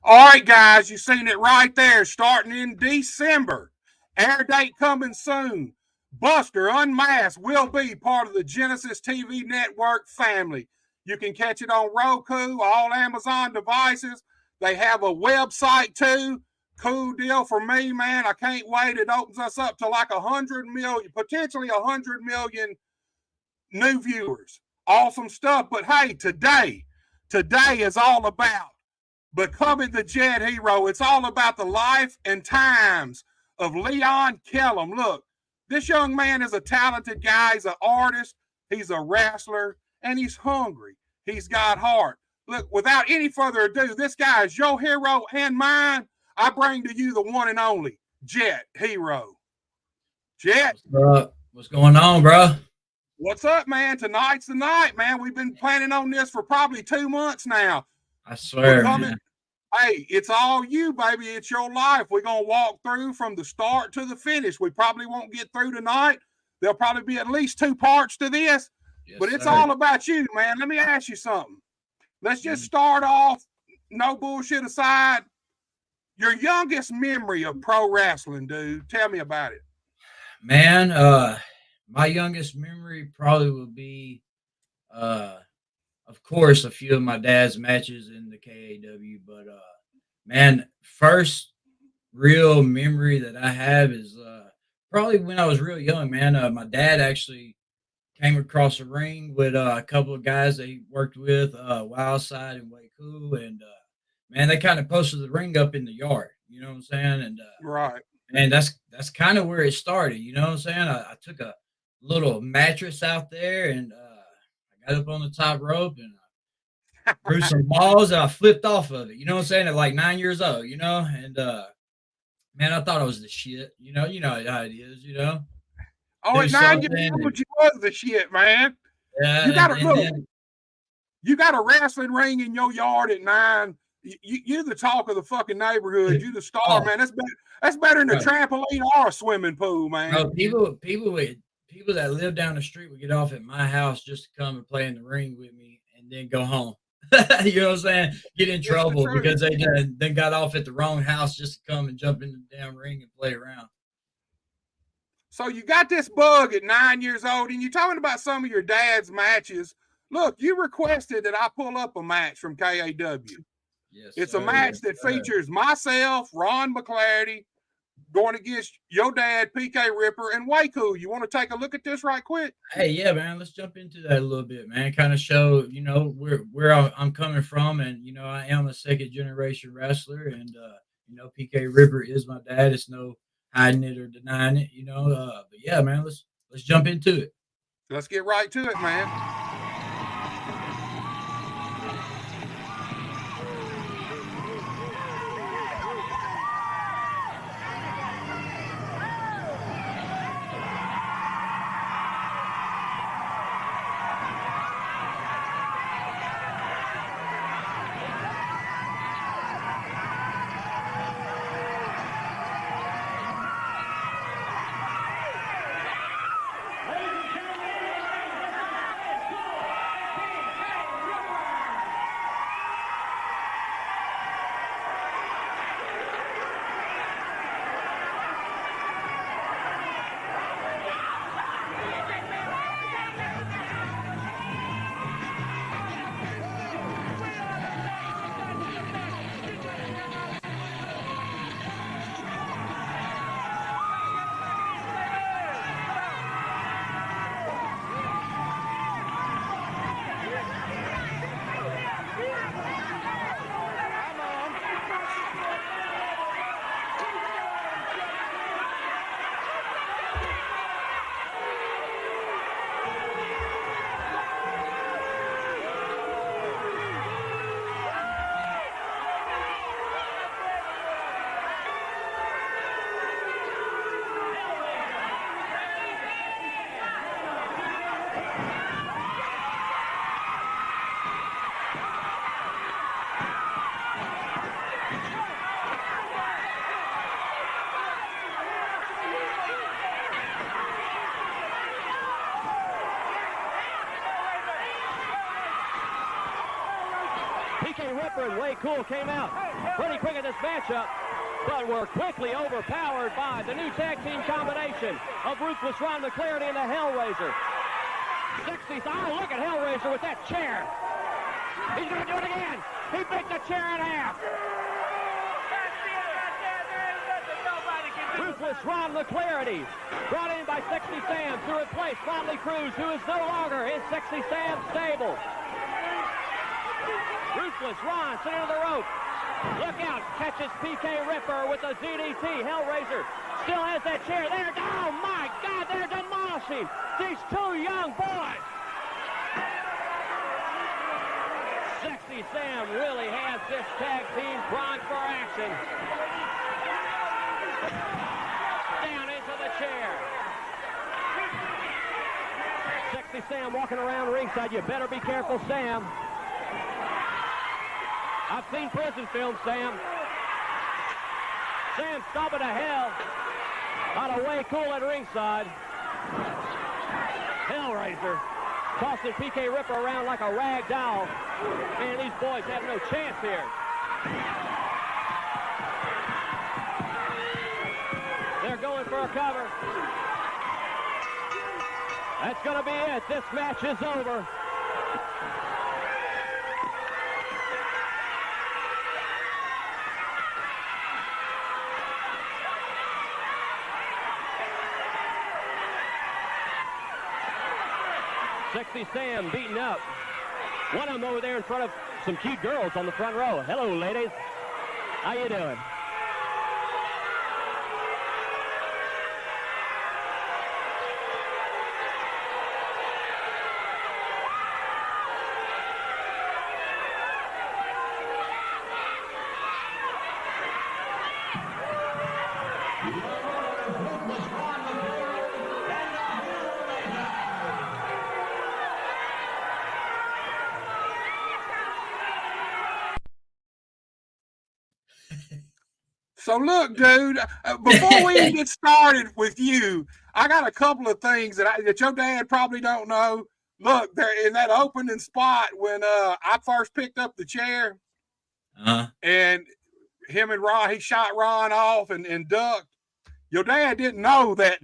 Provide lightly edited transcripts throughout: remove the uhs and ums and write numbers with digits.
All right, guys, you seen it right there. Starting in December. Air date coming soon. Buster Unmasked will be part of the Genesis TV network family. You can catch it on Roku, all Amazon devices. They have a website too. Cool deal for me, man. I can't wait. It opens us up to like 100 million, potentially 100 million new viewers. Awesome stuff. But hey, today is all about becoming the Jett hero. It's all about the life and times of Leon Kellum. Look, this young man is a talented guy. He's an artist, he's a wrestler, and he's hungry. He's got heart. Look, without any further ado, this guy is your hero and mine. I bring to you the one and only Jett hero. Jett. What's going on, bro? What's up, man? Tonight's the night, man. We've been planning on this for probably 2 months now. I swear, man. Hey, it's all you, baby. It's your life. We're going to walk through from the start to the finish. We probably won't get through tonight. There'll probably be at least 2 parts to this, but it's all about you, man. Let me ask you something. Let's just start off, no bullshit aside. Your youngest memory of pro wrestling, dude. Tell me about it. Man, my youngest memory probably would be, of course, a few of my dad's matches in the KAW. But man, first real memory that I have is probably when I was real young. Man, my dad actually came across the ring with a couple of guys that he worked with, Wildside and Waku, and man, they kind of posted the ring up in the yard. You know what I'm saying? And right. And that's kind of where it started. You know what I'm saying? I took a little mattress out there and I got up on the top rope and I threw some balls and I flipped off of it. You know what I'm saying? At like 9 years old, you know? And man, I thought I was the shit. You know how it is, you know? Oh, at 9 years old, you was the shit, man. Yeah, you got to look. You got a wrestling ring in your yard at 9. You're the talk of the fucking neighborhood. You're the star, man. That's better than a trampoline or a swimming pool, man. No, people that live down the street would get off at my house just to come and play in the ring with me and then go home. You know what I'm saying? Get in trouble because they then got off at the wrong house just to come and jump in the damn ring and play around. So you got this bug at 9 years old, and you're talking about some of your dad's matches. Look, you requested that I pull up a match from KAW. Yes, it's a match that features myself, Ron McClarty, going against your dad, PK Ripper, and Waku. You want to take a look at this right quick? Hey, yeah, man. Let's jump into that a little bit, man. Kind of show, you know, where I'm coming from, and you know, I am a second generation wrestler, and you know, PK Ripper is my dad. It's no hiding it or denying it, you know. But yeah, man, let's jump into it. Let's get right to it, man. PK Ripper and Way Cool came out pretty quick in this matchup, but were quickly overpowered by the new tag team combination of Ruthless Ron McClarity and the Hellraiser. 60. Oh, look at Hellraiser with that chair. He's going to do it again. He bit the chair in half. Ruthless Ron McClarity, brought in by Sexy Sam to replace Motley Cruz, who is no longer in Sexy Sam's stable. Ruthless Ron sitting on the rope. Look out, catches PK Ripper with a DDT. Hellraiser still has that chair there. Oh my God, they're demolishing these two young boys. Sexy Sam really has this tag team primed for action. Down into the chair. Sexy Sam walking around ringside. You better be careful, Sam. I've seen prison films, Sam. Sam stomping to hell. Out of Way Cool at ringside. Hellraiser tossing PK Ripper around like a rag doll. Man, these boys have no chance here. They're going for a cover. That's going to be it. This match is over. Sexy Sam beaten up. One of them over there in front of some cute girls on the front row. Hello, ladies. How you doing? So look, dude, before we even get started with you, I got a couple of things that your dad probably don't know. Look, there in that opening spot when I first picked up the chair, and him and Ron, he shot Ron off and ducked. Your dad didn't know that.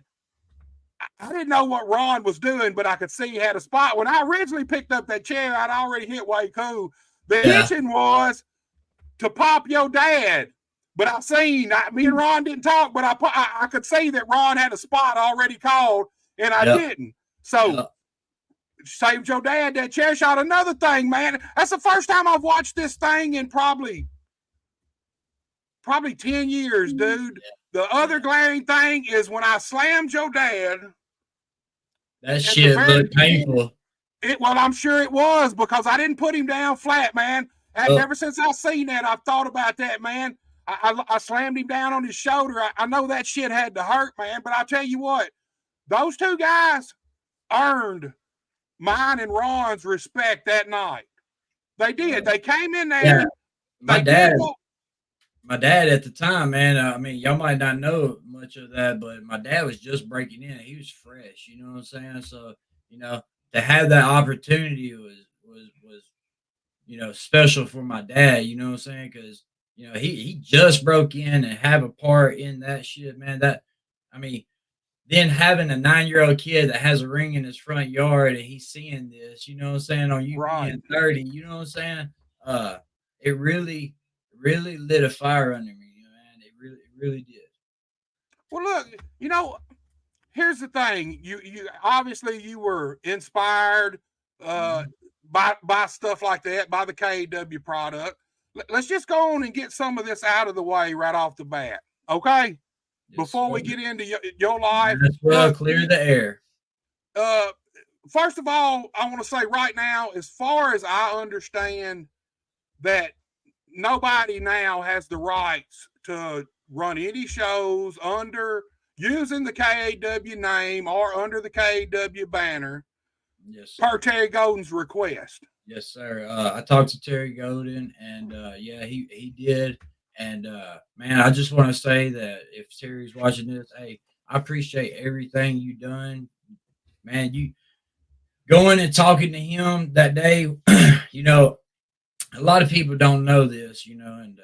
I didn't know what Ron was doing, but I could see he had a spot. When I originally picked up that chair, I'd already hit Way Cool. The intention was to pop your dad. But I seen, me and Ron didn't talk, but I could see that Ron had a spot already called, and I didn't. So, saved your dad that chair shot. Another thing, man, that's the first time I've watched this thing in probably 10 years, dude. The other glaring thing is when I slammed your dad. That shit looked painful. Well, I'm sure it was because I didn't put him down flat, man. And ever since I seen that, I've thought about that, man. I slammed him down on his shoulder. I know that shit had to hurt, man. But I'll tell you what, those two guys earned mine and Ron's respect that night. They did. They came in there. Yeah. My dad at the time, man, I mean, y'all might not know much of that, but my dad was just breaking in. He was fresh, you know what I'm saying? So, you know, to have that opportunity was special for my dad, you know what I'm saying? Because he just broke in and have a part in that shit, man. Then having a 9-year-old kid that has a ring in his front yard and he's seeing this, you know what I'm saying, on you being 30, you know what I'm saying? It really lit a fire under me, man. It really did. Well, look, here's the thing. You obviously you were inspired by stuff like that, by the KW product. Let's just go on and get some of this out of the way right off the bat, okay? Yes, before we get into your life. Well, clear the air. First of all, I want to say right now, as far as I understand, that nobody now has the rights to run any shows using the KAW name or under the KAW banner. Yes, per Terry Golden's request. Yes, sir. I talked to Terry Golden, and he did. And man, I just want to say that if Terry's watching this, hey, I appreciate everything you done, man. You going and talking to him that day, a lot of people don't know this, and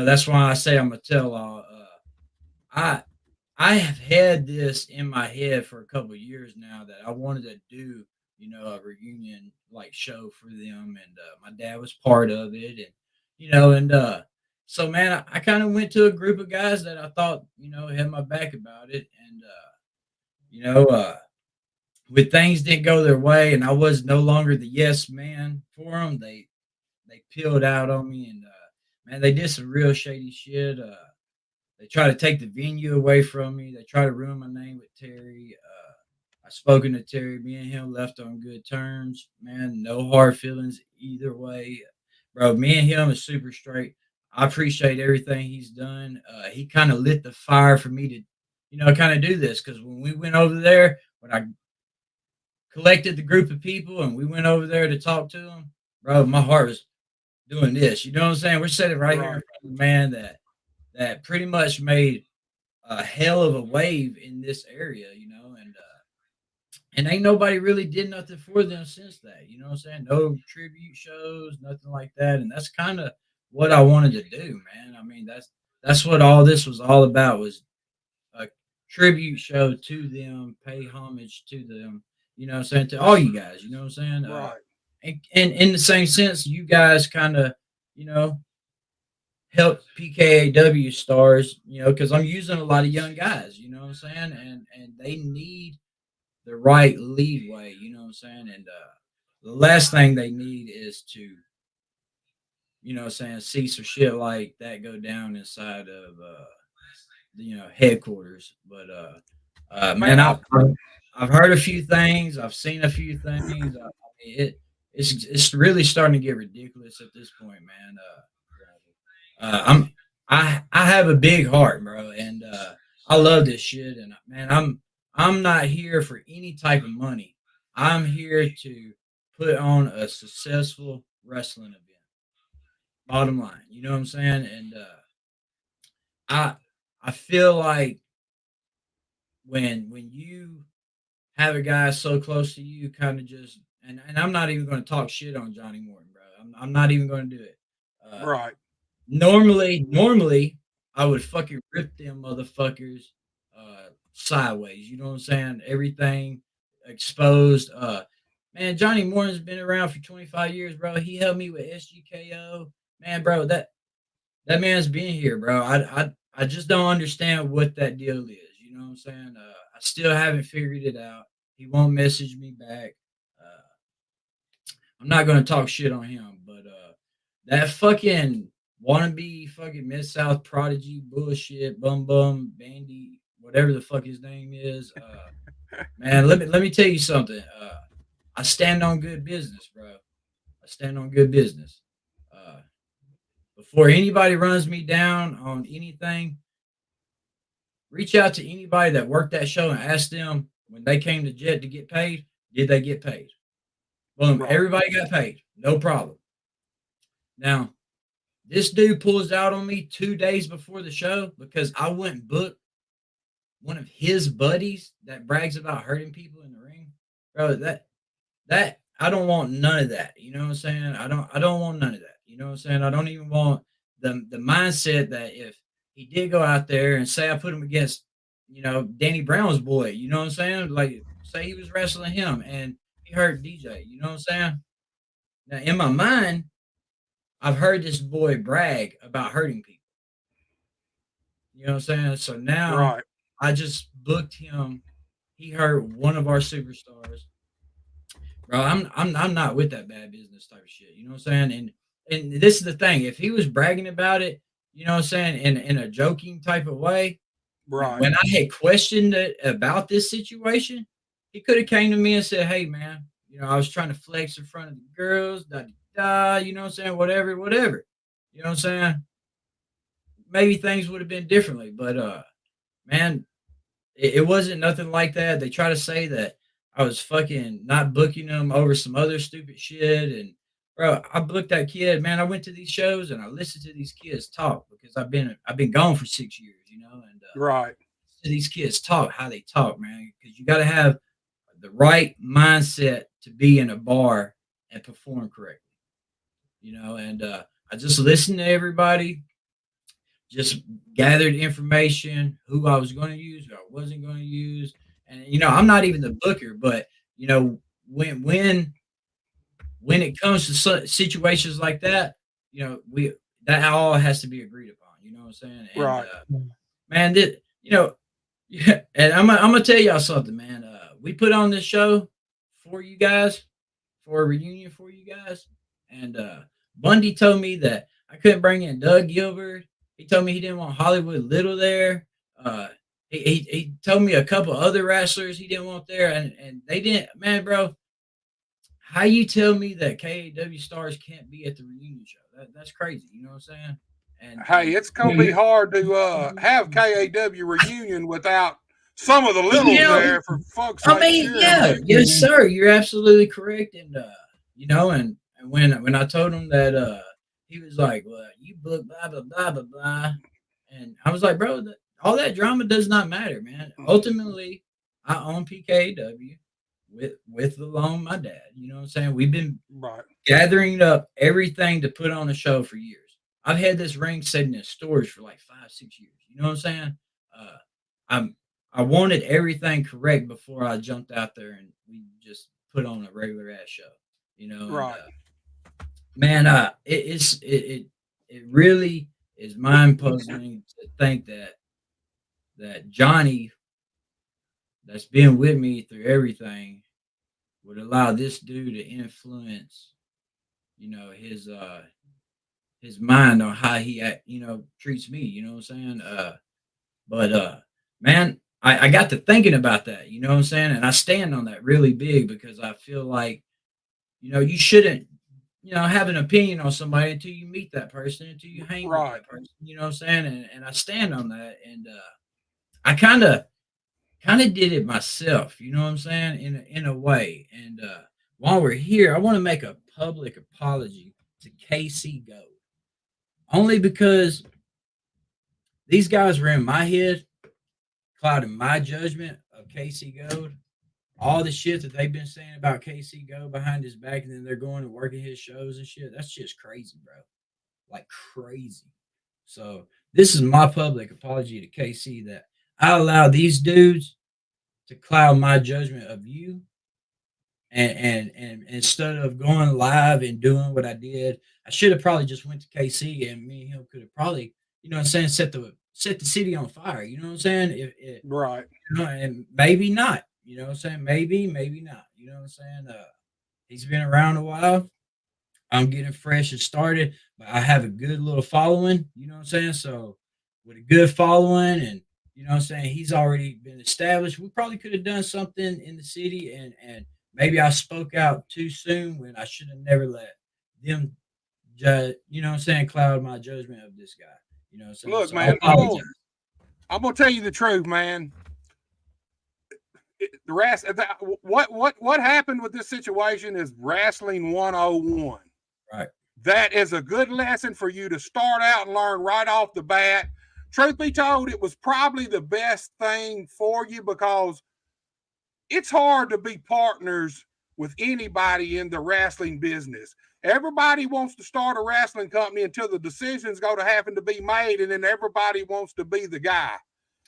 that's why I say I'm a tell-all. I I have had this in my head for a couple of years now that I wanted to do, a reunion like show for them, and my dad was part of it, and so man, I kind of went to a group of guys that I thought had my back about it, and you know, uh, when things didn't go their way, and I was no longer the yes man for them, they peeled out on me, and man, they did some real shady shit. They try to take the venue away from me. They try to ruin my name with Terry. I spoken to Terry. Me and him left on good terms. Man, no hard feelings either way, bro. Me and him is super straight. I appreciate everything he's done. He kind of lit the fire for me to, kind of do this, because when we went over there, when I collected the group of people and we went over there to talk to them, bro, my heart was doing this. You know what I'm saying? We're sitting right here in front of a man that pretty much made a hell of a wave in this area, and ain't nobody really did nothing for them since that. You know what I'm saying? No tribute shows, nothing like that. And that's kind of what I wanted to do, man. I mean, that's what all this was all about, was a tribute show to them, pay homage to them, what I'm saying, to all you guys, you know what I'm saying? Right. And in the same sense, you guys kind of, you know, help PKAW stars, because I'm using a lot of young guys, you know what I'm saying? And they need the right leadway, you know what I'm saying? And the last thing they need is to, see some shit like that go down inside of headquarters. But man, I've heard a few things, I've seen a few things. It's really starting to get ridiculous at this point, man. I have a big heart, bro, and I love this shit. And man, I'm not here for any type of money. I'm here to put on a successful wrestling event. Bottom line, you know what I'm saying? And I I feel like when you have a guy so close to you, kind of just and I'm not even going to talk shit on Johnny Morton, bro. I'm not even going to do it. Right. Normally, I would fucking rip them motherfuckers sideways. You know what I'm saying? Everything exposed. Man, Johnny Morton's been around for 25 years, bro. He helped me with SGKO. Man, bro, that man's been here, bro. I just don't understand what that deal is. You know what I'm saying? I still haven't figured it out. He won't message me back. I'm not gonna talk shit on him, but that fucking wannabe fucking Mid South prodigy bullshit, bum bandy, whatever the fuck his name is. Man, let me tell you something. I stand on good business, bro. I stand on good business. Before anybody runs me down on anything, reach out to anybody that worked that show and ask them when they came to Jett to get paid, did they get paid? Boom, Right. everybody got paid. No problem. Now, this dude pulls out on me 2 days before the show because I wouldn't book one of his buddies that brags about hurting people in the ring. Bro, that I don't want none of that. You know what I'm saying? I don't want none of that. You know what I'm saying? I don't even want the mindset that if he did go out there and say I put him against, Danny Brown's boy, you know what I'm saying? Like say he was wrestling him and he hurt DJ, you know what I'm saying? Now in my mind, I've heard this boy brag about hurting people. You know what I'm saying? So now Right. I just booked him. He hurt one of our superstars. Bro, I'm not with that bad business type of shit. You know what I'm saying? And this is the thing. If he was bragging about it, you know what I'm saying, in a joking type of way, Right. when I had questioned it about this situation, he could have came to me and said, "Hey, man, I was trying to flex in front of the girls, da da, you know what I'm saying, whatever. You know what I'm saying? Maybe things would have been differently, but man, it wasn't nothing like that. They try to say that I was fucking not booking them over some other stupid shit. And bro, I booked that kid, man. I went to these shows and I listened to these kids talk because I've been gone for 6 years, and Right. to these kids talk how they talk, man. Because you got to have the right mindset to be in a bar and perform correctly. and I just listened to everybody, just gathered information, who I was going to use, who I wasn't going to use. And, I'm not even the booker, but, when it comes to situations like that, that all has to be agreed upon, you know what I'm saying? And, Right. Man, yeah, and I'm gonna tell y'all something, man. We put on this show for you guys, for a reunion for you guys, and Bundy told me that I couldn't bring in Doug Gilbert. He told me he didn't want Hollywood Little there. He told me a couple other wrestlers he didn't want there, and they didn't. Man, bro, how you tell me that KAW stars can't be at the reunion show? That's crazy. You know what I'm saying? And hey, it's gonna be hard to have KAW reunion without some of the littles there. For fuck's sake, yes, sir. You're absolutely correct. And and when I told him that, he was like, "Well, you book blah blah blah blah blah," and I was like, "Bro, all that drama does not matter, man. Ultimately, I own PKAW with the loan my dad. You know what I'm saying? We've been gathering up everything to put on a show for years. I've had this ring sitting in storage for like 5-6 years. You know what I'm saying? I wanted everything correct before I jumped out there and we just put on a regular ass show. Right. Man, it really is mind puzzling to think that Johnny, that's been with me through everything, would allow this dude to influence, his mind on how he treats me. You know what I'm saying? But man, I got to thinking about that. You know what I'm saying? And I stand on that really big because I feel like, you shouldn't, have an opinion on somebody until you meet that person, until you hang with that person. You know what I'm saying? And I stand on that. And I kind of did it myself. You know what I'm saying? In a way. And while we're here, I want to make a public apology to KC Gold. Only because these guys were in my head, clouding my judgment of KC Gold. All the shit that they've been saying about KC Gold behind his back, and then they're going and working his shows and shit. That's just crazy, bro. Like crazy. So this is my public apology to KC that I allow these dudes to cloud my judgment of you. And instead of going live and doing what I did, I should have probably just went to KC, and me and him could have probably, you know what I'm saying, set the city on fire. You know what I'm saying? Right. And maybe not. You know what I'm saying? Maybe not. You know what I'm saying? He's been around a while. I'm getting fresh and started, but I have a good little following. You know what I'm saying? So with a good following, and you know what I'm saying, he's already been established. We probably could have done something in the city, and maybe I spoke out too soon when I should have never let them judge, you know what I'm saying, cloud my judgment of this guy. You know what I'm saying? Look, so man, I'm gonna tell you the truth, man. What happened with this situation is wrestling 101. Right. That is a good lesson for you to start out and learn right off the bat. Truth be told, it was probably the best thing for you because it's hard to be partners with anybody in the wrestling business. Everybody wants to start a wrestling company until the decisions go to having to be made, and then everybody wants to be the guy.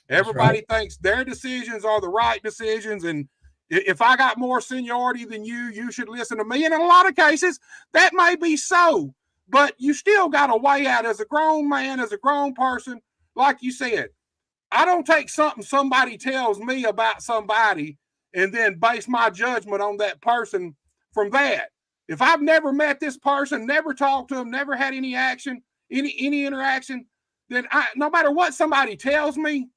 Everybody thinks their decisions are the right decisions, and if I got more seniority than you, you should listen to me. And in a lot of cases, that may be so, but you still got a way out as a grown man, as a grown person. Like you said, I don't take something somebody tells me about somebody and then base my judgment on that person from that. If I've never met this person, never talked to them, never had any action, any interaction, then no matter what somebody tells me,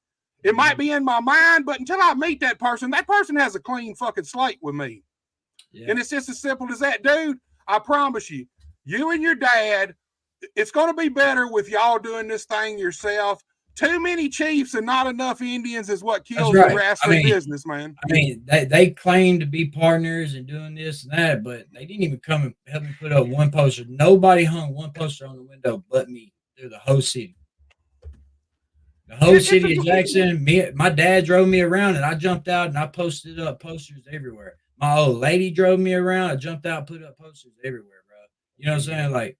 it might be in my mind, but until I meet that person has a clean fucking slate with me. Yeah. And it's just as simple as that, dude. I promise you, you and your dad, it's going to be better with y'all doing this thing yourself. Too many chiefs and not enough Indians is what kills the wrestling business, man. I mean, they claim to be partners and doing this and that, but they didn't even come and help me put up one poster. Nobody hung one poster on the window but me through the whole city. The whole city of Jackson. My dad drove me around, and I jumped out and I posted up posters everywhere. My old lady drove me around. I jumped out, put up posters everywhere, bro. You know what I'm saying? Like,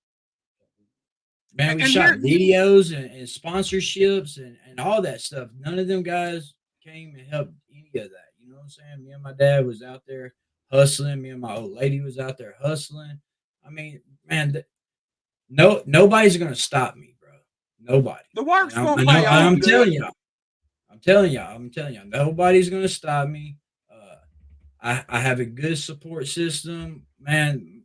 Man, we And shot here, videos and sponsorships and all that stuff. None of them guys came and helped any of that. You know what I'm saying? Me and my dad was out there hustling. Me and my old lady was out there hustling. I mean, man, nobody's gonna stop me, bro. Nobody. the And work's I'm, gonna I pay know, off, I'm telling dude. y'all. I'm telling y'all. Nobody's gonna stop me. I have a good support system, man.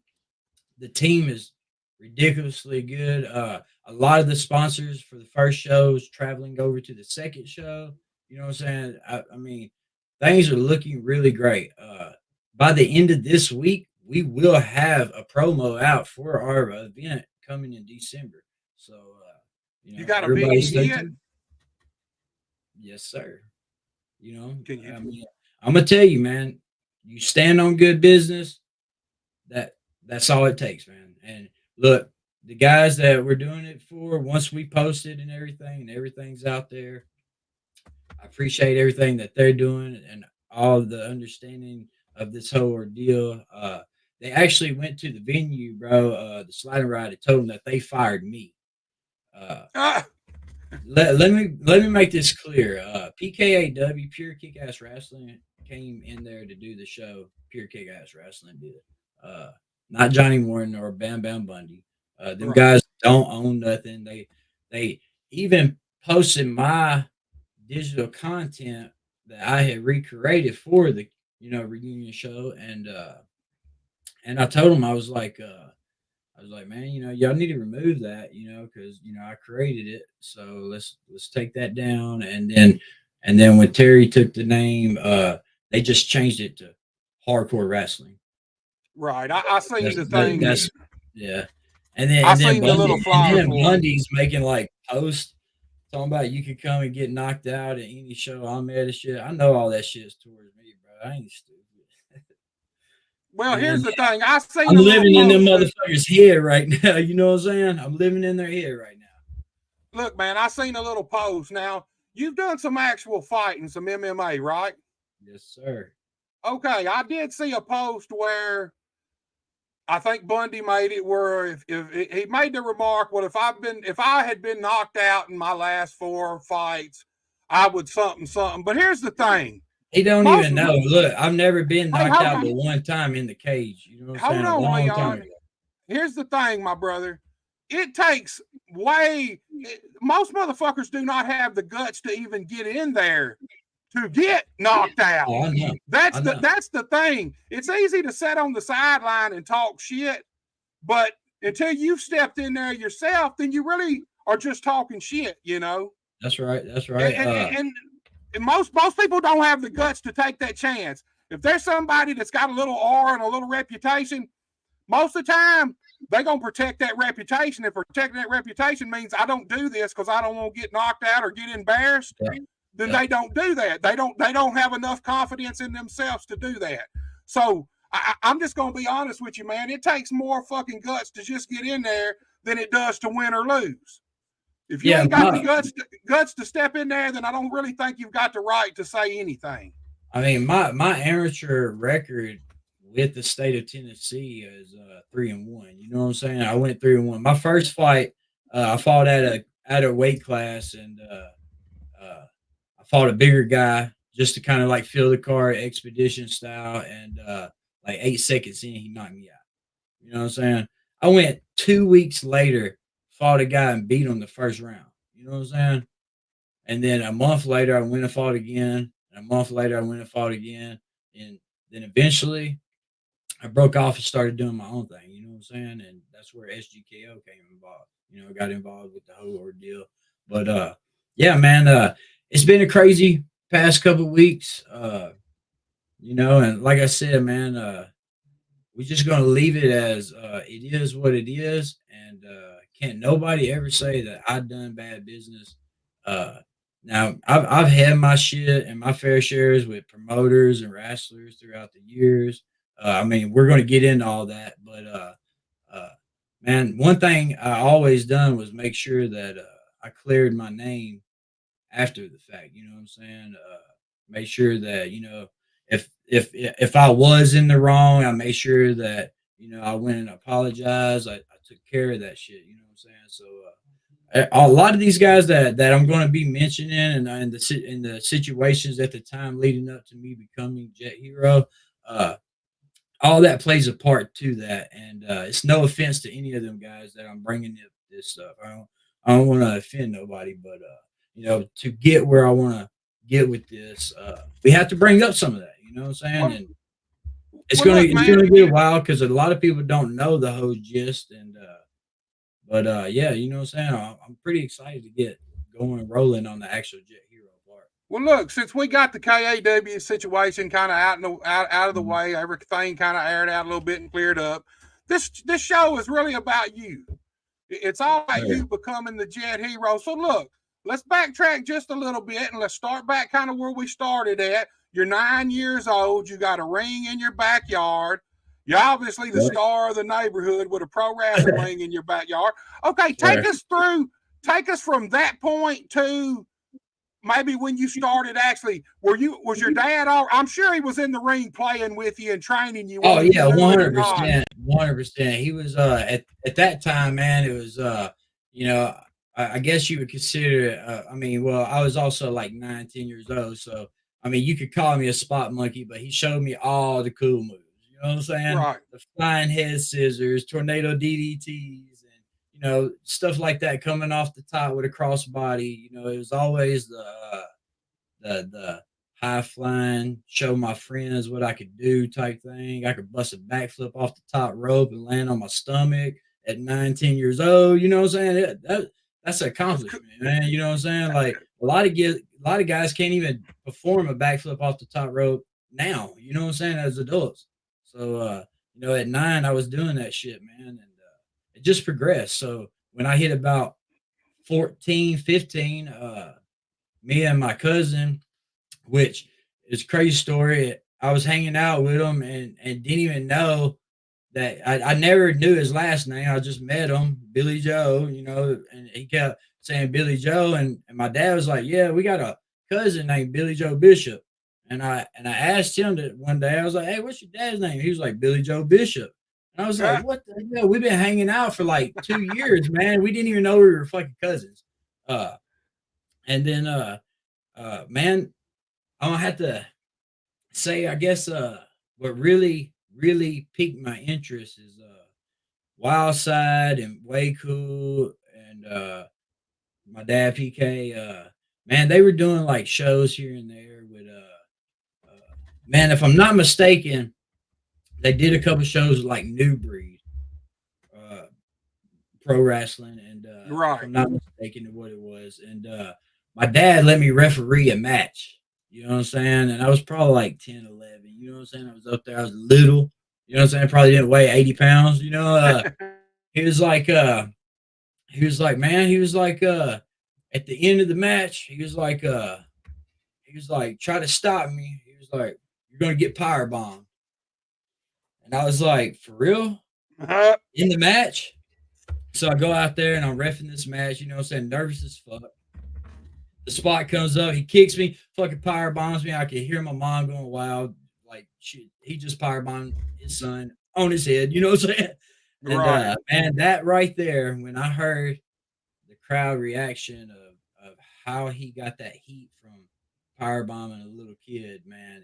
The team is ridiculously good. A lot of the sponsors for the first show is traveling over to the second show. You know what I'm saying? I mean, things are looking really great. By the end of this week, we will have a promo out for our event coming in December. So, You got a everybody venue stay yet? tuned. Yes, sir. You know, Can you? I mean, I'm gonna tell you, man. You stand on good business. That's all it takes, man. And look, the guys that we're doing it for, once we post it and everything's out there, I appreciate everything that they're doing and all the understanding of this whole ordeal. They actually went to the venue, bro. The sliding ride and told them that they fired me. Uh, Ah, let me make this clear. PKAW, Pure Kick Ass Wrestling, came in there to do the show. Pure Kick Ass Wrestling did it. Not Johnny Warren or Bam Bam Bundy. Them right. guys don't own nothing. They even posted my digital content that I had recreated for the reunion show, and I told them I was like, man, y'all need to remove that, because I created it. So let's take that down. And then when Terry took the name, they just changed it to hardcore wrestling. Right. I seen the That, thing. that's yeah. And then I and then seen the little Bundy and flyer then for it. Bundy's making like posts talking about you could come and get knocked out at any show I'm at and shit. I know all that shit's towards me, bro. I ain't stupid. Well, Man, here's the thing. I seen I'm the little living in them post that, motherfuckers' head right now. You know what I'm saying? I'm living in their head right now. look, man, I seen a little post. Now, you've done some actual fighting, some MMA, right? Yes, sir. Okay, I did see a post where I think Bundy made it where if he made the remark, well, if I had been knocked out in my last 4 fights, I would something something. But here's the thing. He don't Most even know. Look, I've never been Hey, knocked out but one time in the cage. You know what I'm hold saying? A on, long time Leon. ago. Here's the thing, my brother. It takes most motherfuckers do not have the guts to even get in there to get knocked out. Oh, I know. That's the thing. It's easy to sit on the sideline and talk shit, but until you've stepped in there yourself, then you really are just talking shit, That's right. That's right. And most people don't have the guts to take that chance. If there's somebody that's got a little aura and a little reputation, most of the time they're gonna protect that reputation. If protecting that reputation means I don't do this because I don't want to get knocked out or get embarrassed, then they don't do that. They don't have enough confidence in themselves to do that. So I'm just gonna be honest with you, man. It takes more fucking guts to just get in there than it does to win or lose. If you ain't got the guts to step in there, then I don't really think you've got the right to say anything. I mean, my amateur record with the state of Tennessee is 3-1. You know what I'm saying? I went 3-1. My first fight, I fought at a weight class, and I fought a bigger guy just to kind of like fill the card expedition style, and like 8 seconds in, he knocked me out. You know what I'm saying? I went 2 weeks later, fought a guy and beat him the first round. You know what I'm saying? And then a month later, I went and fought again. And a month later, I went and fought again. And then eventually, I broke off and started doing my own thing. You know what I'm saying? And that's where SGKO came involved. Got involved with the whole ordeal. But yeah, man, it's been a crazy past couple weeks. And like I said, man, we're just gonna leave it as it is what it is, and can't nobody ever say that I done bad business. Now I've had my shit and my fair shares with promoters and wrestlers throughout the years. I mean, we're gonna get into all that, but man, one thing I always done was make sure that I cleared my name after the fact. You know what I'm saying? Make sure that if I was in the wrong, I made sure that I went and apologized. I took care of that shit. You know what I'm saying? So a lot of these guys that I'm going to be mentioning, and in the situations at the time leading up to me becoming Jett Hero, all that plays a part to that. And it's no offense to any of them guys that I'm bringing this stuff. I don't want to offend nobody, but you know, to get where I want to get with this, we have to bring up some of that. You know what I'm saying? Well, and it's look, it's gonna be a while because a lot of people don't know the whole gist. And but yeah, you know what I'm saying? I'm pretty excited to get going rolling on the actual Jett Hero part. Well, look, since we got the KAW situation kind of out of the way, everything kind of aired out a little bit and cleared up. This show is really about you. It's all about you becoming the Jett Hero. So look, let's backtrack just a little bit and let's start back kind of where we started at. You're 9 years old. You got a ring in your backyard. You're obviously the star of the neighborhood with a pro wrestling ring in your backyard. Okay, take us from that point to maybe when you started. Actually, was your dad I'm sure he was in the ring playing with you and training you. Oh yeah, 100%. 100%. He was at that time, man, it was you know, I guess you would consider it, I mean, well, I was also like 9, 10 years old, so I mean, you could call me a spot monkey, but he showed me all the cool moves. You know what I'm saying? Right. The flying head scissors, tornado DDTs, and you know, stuff like that coming off the top with a crossbody. You know, it was always the high flying, show my friends what I could do type thing. I could bust a backflip off the top rope and land on my stomach at 9, 10 years old. You know what I'm saying? That's an accomplishment, man. You know what I'm saying? Like a lot of guys can't even perform a backflip off the top rope now. You know what I'm saying? As adults. So you know, at 9 I was doing that shit, man, and it just progressed. So when I hit about 14, 15, me and my cousin, which is a crazy story, I was hanging out with him and didn't even know that I never knew his last name. I just met him, Billy Joe, you know, and he kept saying Billy Joe. And my dad was like, yeah, we got a cousin named Billy Joe Bishop. And I asked him that one day, I was like, hey, what's your dad's name? He was like, Billy Joe Bishop. And I was like, what the hell? We've been hanging out for like 2 years, man. We didn't even know we were fucking cousins. And then, man, I'm gonna have to say, I guess, what really piqued my interest is Wild Side and Way Cool and my dad PK. Man, they were doing like shows here and there with man, if I'm not mistaken, they did a couple shows with like New Breed pro wrestling, and right. if I'm not mistaken in what it was. And my dad let me referee a match. You know what I'm saying? And I was probably like 10, 11. You know what I'm saying? I was up there. I was little. You know what I'm saying? Probably didn't weigh 80 pounds. You know, he was like, man, at the end of the match, he was like, try to stop me. He was like, you're going to get power bombed. And I was like, for real? In the match? So I go out there and I'm reffing this match, you know what I'm saying? Nervous as fuck. The spot comes up, he kicks me, fucking power bombs me. I can hear my mom going wild. Like, shit, he just power bombed his son on his head, you know what I'm saying? And right. Man, that right there, when I heard the crowd reaction of how he got that heat from power bombing a little kid, man,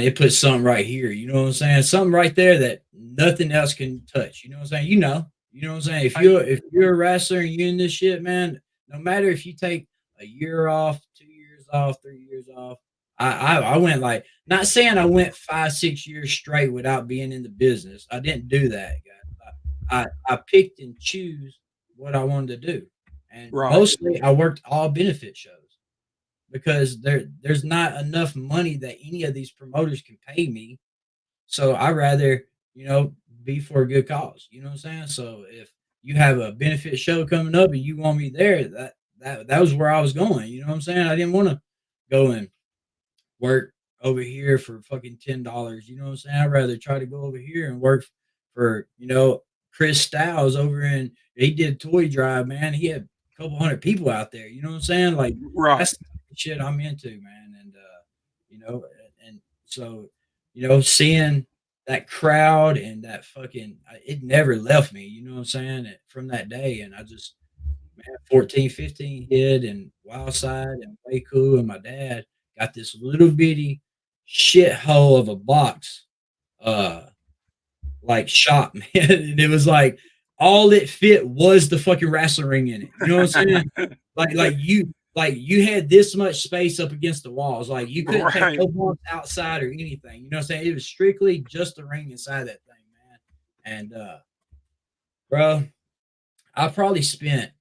it put something right here. You know what I'm saying? Something right there that nothing else can touch. You know what I'm saying? You know what I'm saying? If you're a wrestler and you're in this shit, man, no matter if you take a year off, 2 years off, 3 years off, I went like, not saying I went 5, 6 years straight without being in the business. I didn't do that, guys. I picked and choose what I wanted to do. And mostly I worked all benefit shows because there's not enough money that any of these promoters can pay me. So I rather, you know, be for a good cause. You know what I'm saying? So if you have a benefit show coming up and you want me there, that was where I was going. You know what I'm saying? I didn't want to go and work over here for fucking $10. You know what I'm saying? I'd rather try to go over here and work for, you know, Chris Styles over in, he did Toy Drive, man. He had a couple hundred people out there. You know what I'm saying? Like, that's the shit I'm into, man. And, you know, and so, you know, seeing that crowd and that fucking, it never left me, you know what I'm saying? From that day. And I just, man, 14, 15 hit and Wild Side and Way Cool. And my dad got this little bitty shithole of a box, like shop, man. And it was like, all it fit was the fucking wrestling ring in it. You know what I'm saying? Like you had this much space up against the walls. Like you couldn't take no box outside or anything. You know what I'm saying? It was strictly just the ring inside that thing, man. And bro, I probably spent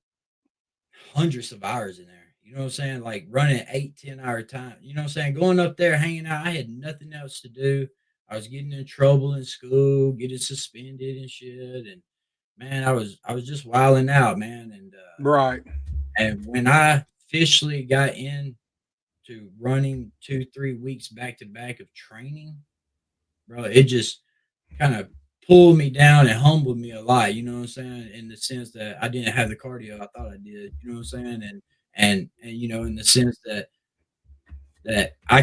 hundreds of hours in there. You know what I'm saying? Like running 8-10 hour time. You know what I'm saying? Going up there, hanging out. I had nothing else to do. I was getting in trouble in school, getting suspended and shit. And man, I was just wilding out, man. And right. And when I officially got into running 2-3 weeks back to back of training, bro, it just kind of pulled me down and humbled me a lot. You know what I'm saying? In the sense that I didn't have the cardio I thought I did. You know what I'm saying? And you know, in the sense that I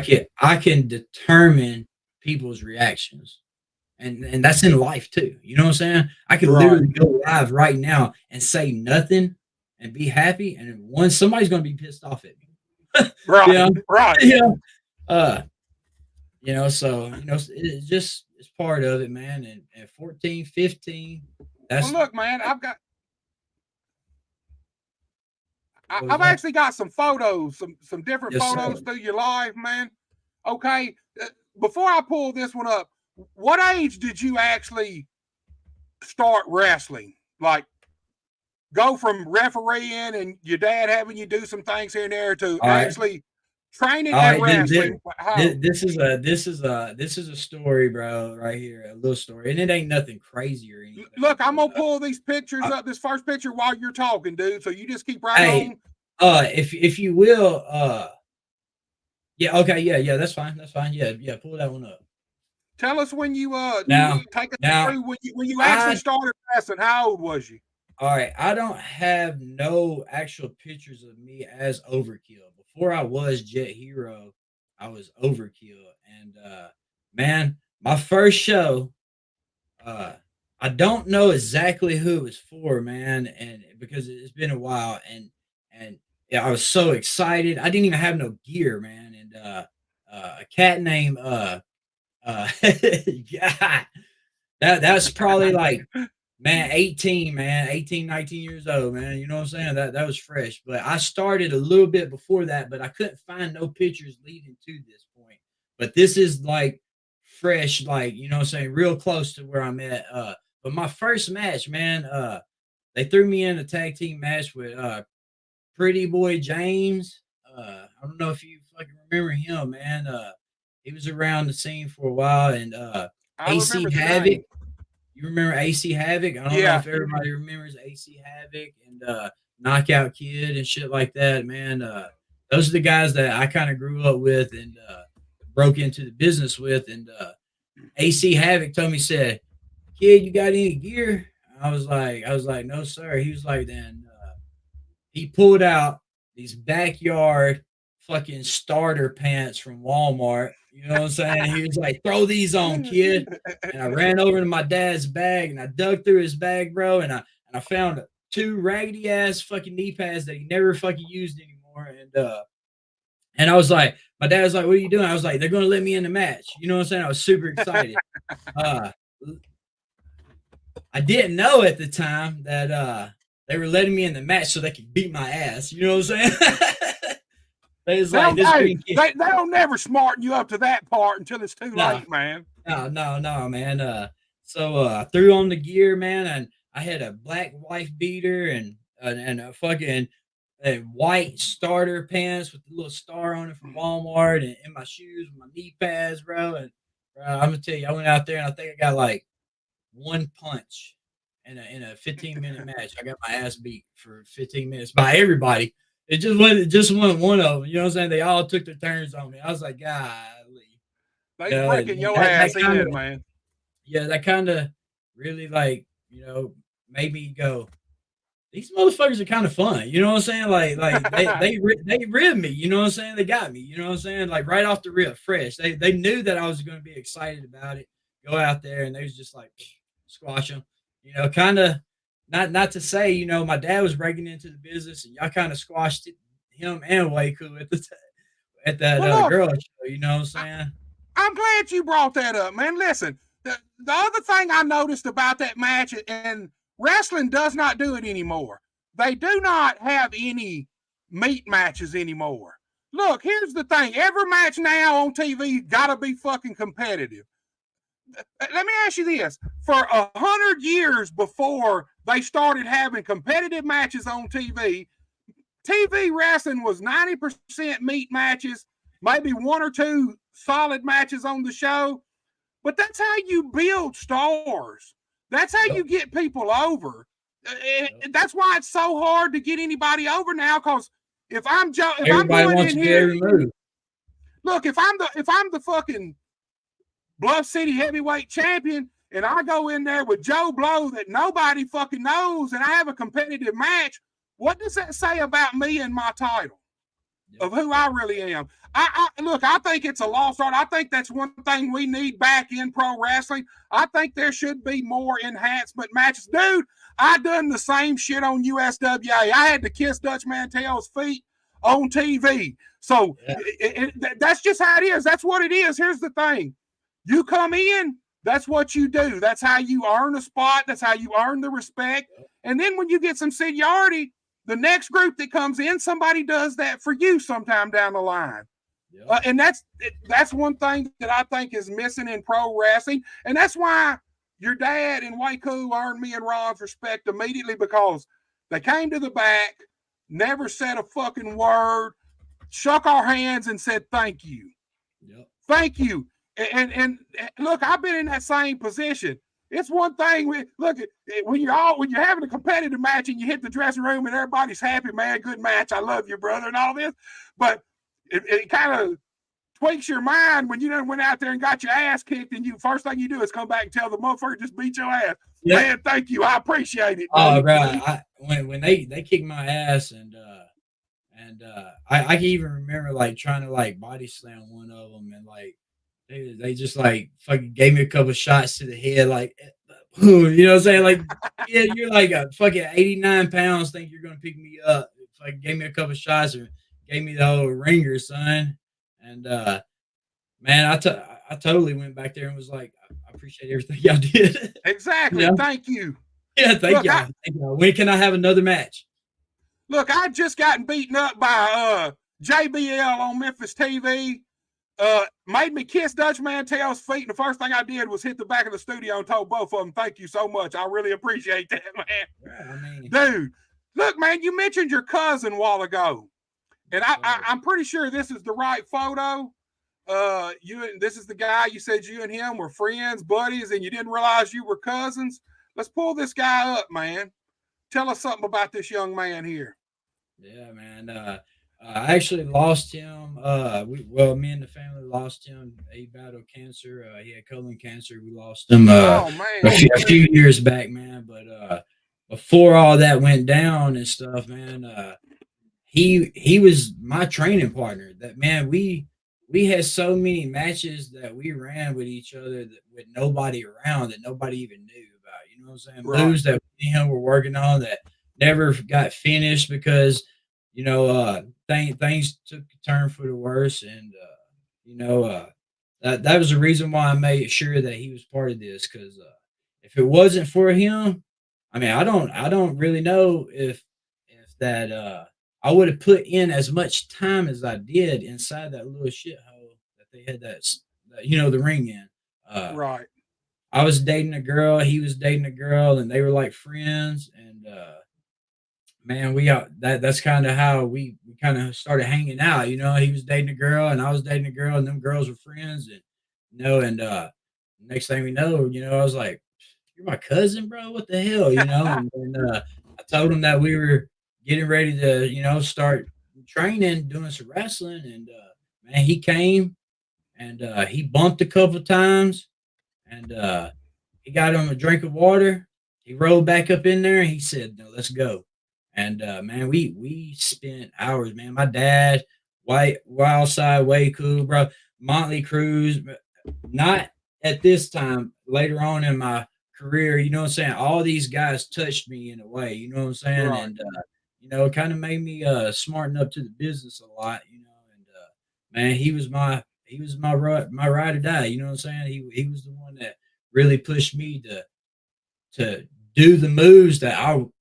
can determine people's reactions. And that's in life too. You know what I'm saying? I can literally go live right now and say nothing and be happy, and somebody's gonna be pissed off at me. Right, you know? right. You know, so you know, it's part of it, man. And 14, 15. That's well, look, man, I've actually got some photos, some different photos through your life, man. Okay. Before I pull this one up, what age did you actually start wrestling? Like, go from refereeing and your dad having you do some things here and there to actually training and wrestling. This is a story, bro, right here, a little story, and it ain't nothing crazy or anything. Look, I'm gonna pull these pictures up, this first picture while you're talking, dude. So you just keep right on. If you will, yeah, okay, yeah, that's fine, yeah, pull that one up. Tell us when you take us through when you actually started wrestling. How old was you? All right, I don't have no actual pictures of me as Overkill. Before I was Jett Hero, I was Overkill. And man, my first show, I don't know exactly who it was for, man, and because it's been a while, and yeah, I was so excited. I didn't even have no gear, man. And a cat named God, that's probably like, man, 18, 19 years old, man. You know what I'm saying? That was fresh. But I started a little bit before that, but I couldn't find no pictures leading to this point. But this is like fresh, like, you know what I'm saying, real close to where I'm at. But my first match, man, they threw me in a tag team match with Pretty Boy James. I don't know if you fucking remember him, man. He was around the scene for a while, and AC Havoc. You remember AC Havoc? I don't know if everybody remembers AC Havoc and Knockout Kid and shit like that, man. Those are the guys that I kind of grew up with and broke into the business with. And AC Havoc told me, said, "Kid, you got any gear?" I was like, "No, sir." He was like, then he pulled out these backyard fucking starter pants from Walmart. You know what I'm saying? He was like, "Throw these on, kid." And I ran over to my dad's bag and I dug through his bag, bro. And I found 2 raggedy ass fucking knee pads that he never fucking used anymore. And I was like, my dad was like, "What are you doing?" I was like, "They're going to let me in the match." You know what I'm saying? I was super excited. I didn't know at the time that they were letting me in the match so they could beat my ass. You know what I'm saying? They don't never smarten you up to that part until it's too late, man. No, man. So I threw on the gear, man, and I had a black wife beater and a fucking white starter pants with the little star on it from Walmart, and in my shoes with my knee pads, bro. And bro, I'm gonna tell you, I went out there and I think I got like 1 punch in a 15-minute match. I got my ass beat for 15 minutes by everybody. It just wasn't one of them. You know what I'm saying? They all took their turns on me. I was like, golly. They breaking your ass in, man. Yeah, that kind of really, like, you know, made me go, these motherfuckers are kind of fun. You know what I'm saying? Like they ribbed me. You know what I'm saying? They got me. You know what I'm saying? Like right off the rip, fresh. They knew that I was going to be excited about it. go out there and they was just like squash them, you know, kind of not to say, you know, my dad was breaking into the business and y'all kind of squashed him and Waku at that Well, look, girl show, you know what I'm saying? I'm glad you brought that up, man. Listen, the other thing I noticed about that match, and wrestling does not do it anymore. They do not have any meat matches anymore. Look, here's the thing. Every match now on TV got to be fucking competitive. Let me ask you this. For 100 years before they started having competitive matches on TV, TV wrestling was 90% meat matches, maybe one or two solid matches on the show. But that's how you build stars. That's how you get people over. That's why it's so hard to get anybody over now. Because if I'm going in here, look, if I'm the fucking Bluff City heavyweight champion, and I go in there with Joe Blow that nobody fucking knows, and I have a competitive match, what does that say about me and my title? Of who I really am? I think it's a lost art. I think that's one thing we need back in pro wrestling. I think there should be more enhancement matches. Dude, I done the same shit on USWA. I had to kiss Dutch Mantel's feet on TV. So that's just how it is. That's what it is. Here's the thing. You come in, that's what you do. That's how you earn a spot. That's how you earn the respect. And then when you get some seniority, the next group that comes in, somebody does that for you sometime down the line. And that's one thing that I think is missing in pro wrestling. And that's why your dad and Waku earned me and Ron's respect immediately, because they came to the back, never said a fucking word, shook our hands and said, thank you. Thank you. And look, I've been in that same position. It's one thing when you're having a competitive match and you hit the dressing room and everybody's happy, man, good match, I love you, brother, and all this. But it kind of tweaks your mind when you done went out there and got your ass kicked, and first thing you do is come back and tell the motherfucker just beat your ass. Yeah. Man, thank you, I appreciate it. Oh, bro, when they kicked my ass and I can even remember like trying to like body slam one of them, and like they just like fucking gave me a couple shots to the head, like, you know what I'm saying? Like, yeah, you're like a fucking 89 pounds, think you're gonna pick me up. Like, gave me a couple shots or gave me the whole ringer, son. And man, I totally went back there and was like, I appreciate everything y'all did. Exactly. Yeah. Thank you. Yeah, thank y'all. When can I have another match? Look, I just gotten beaten up by JBL on Memphis TV. Made me kiss Dutch Mantel's feet, and the first thing I did was hit the back of the studio and told both of them, thank you so much. I really appreciate that, man. Dude, look, man, you mentioned your cousin a while ago, and I'm pretty sure this is the right photo. This is the guy you said you and him were friends, buddies, and you didn't realize you were cousins. Let's pull this guy up, man. Tell us something about this young man here. Yeah, man. I actually lost him. Me and the family lost him. He battled cancer. He had colon cancer. We lost him a few years back, man. But before all that went down and stuff, man, he was my training partner. That, man, we had so many matches that we ran with each other with nobody around, that nobody even knew about. You know what I'm saying? Right. Moves that me and him were working on that never got finished because, you know, things took a turn for the worse, and that was the reason why I made sure that he was part of this. Because if it wasn't for him, I mean, I don't really know if that I would have put in as much time as I did inside that little shithole that they had that the ring in. Right. I was dating a girl, he was dating a girl, and they were like friends, and man, that's kind of how we kind of started hanging out. You know, he was dating a girl and I was dating a girl, and them girls were friends, and next thing we know, I was like, you're my cousin, bro, what the hell, and I told him that we were getting ready to, start training, doing some wrestling, and man, he came and he bumped a couple times, and he got him a drink of water. He rolled back up in there and he said, no, let's go. And man, we spent hours, man. My dad, Wildside, way cool, bro. Motley Cruz, not at this time, later on in my career, you know what I'm saying? All these guys touched me in a way, you know what I'm saying? Right. And, it kind of made me smarten up to the business a lot, and man, he was my ride or die, you know what I'm saying? He was the one that really pushed me to do the moves that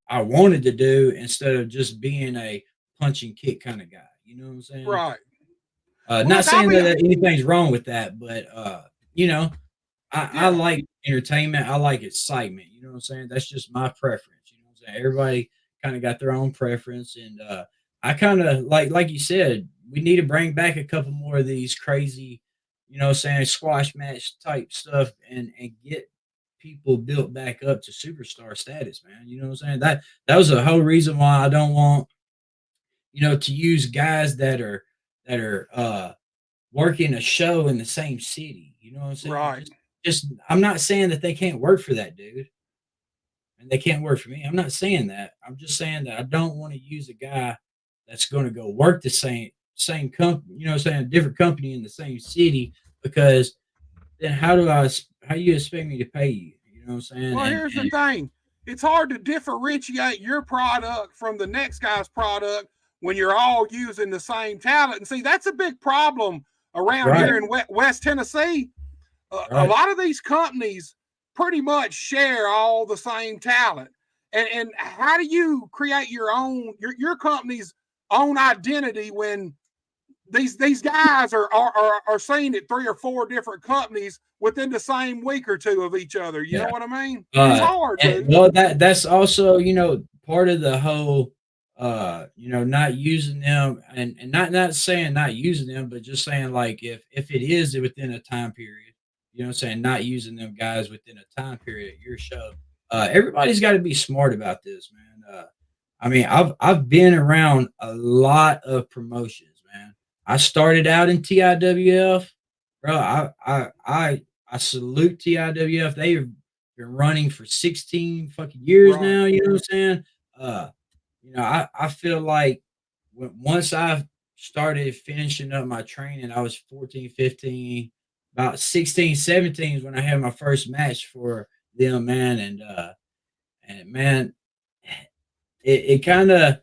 I wanted to do instead of just being a punch and kick kind of guy. You know what I'm saying? Right. Well, Not look, I'll saying be. that anything's wrong with that, but you know, I Yeah. like entertainment. I like excitement. You know what I'm saying? That's just my preference. You know what I'm saying? Everybody kind of got their own preference, and I kind of like you said, we need to bring back a couple more of these crazy, saying squash match type stuff, and get people built back up to superstar status, man. You know what I'm saying? That was the whole reason why I don't want to use guys that are working a show in the same city. You know what I'm saying? Right. Just I'm not saying that they can't work for that dude and they can't work for me. I'm not saying that. I'm just saying that I don't want to use a guy that's going to go work the same company, you know what I'm saying, a different company in the same city, because then how you expect me to pay you? You know what I'm saying? Well, And here's the thing. It's hard to differentiate your product from the next guy's product when you're all using the same talent. And see, that's a big problem around right, here in West Tennessee. A right, lot of these companies pretty much share all the same talent. And how do you create your company's own identity when these guys are seen at 3 or 4 different companies within the same week or two of each other? You know yeah. what I mean? It's hard, dude. Well, that's also part of the whole not using them, and not saying not using them, but just saying, like, if it is within a time period, you know what I'm saying, not using them guys within a time period at your show. Everybody's got to be smart about this, man. I mean, I've been around a lot of promotions, man. I started out in TIWF, bro. I salute TIWF. They've been running for 16 fucking years Right. now. You know what I'm saying? Uh, I feel like once I started finishing up my training, I was 14, 15, about 16, 17 is when I had my first match for them, man. And man, it kind of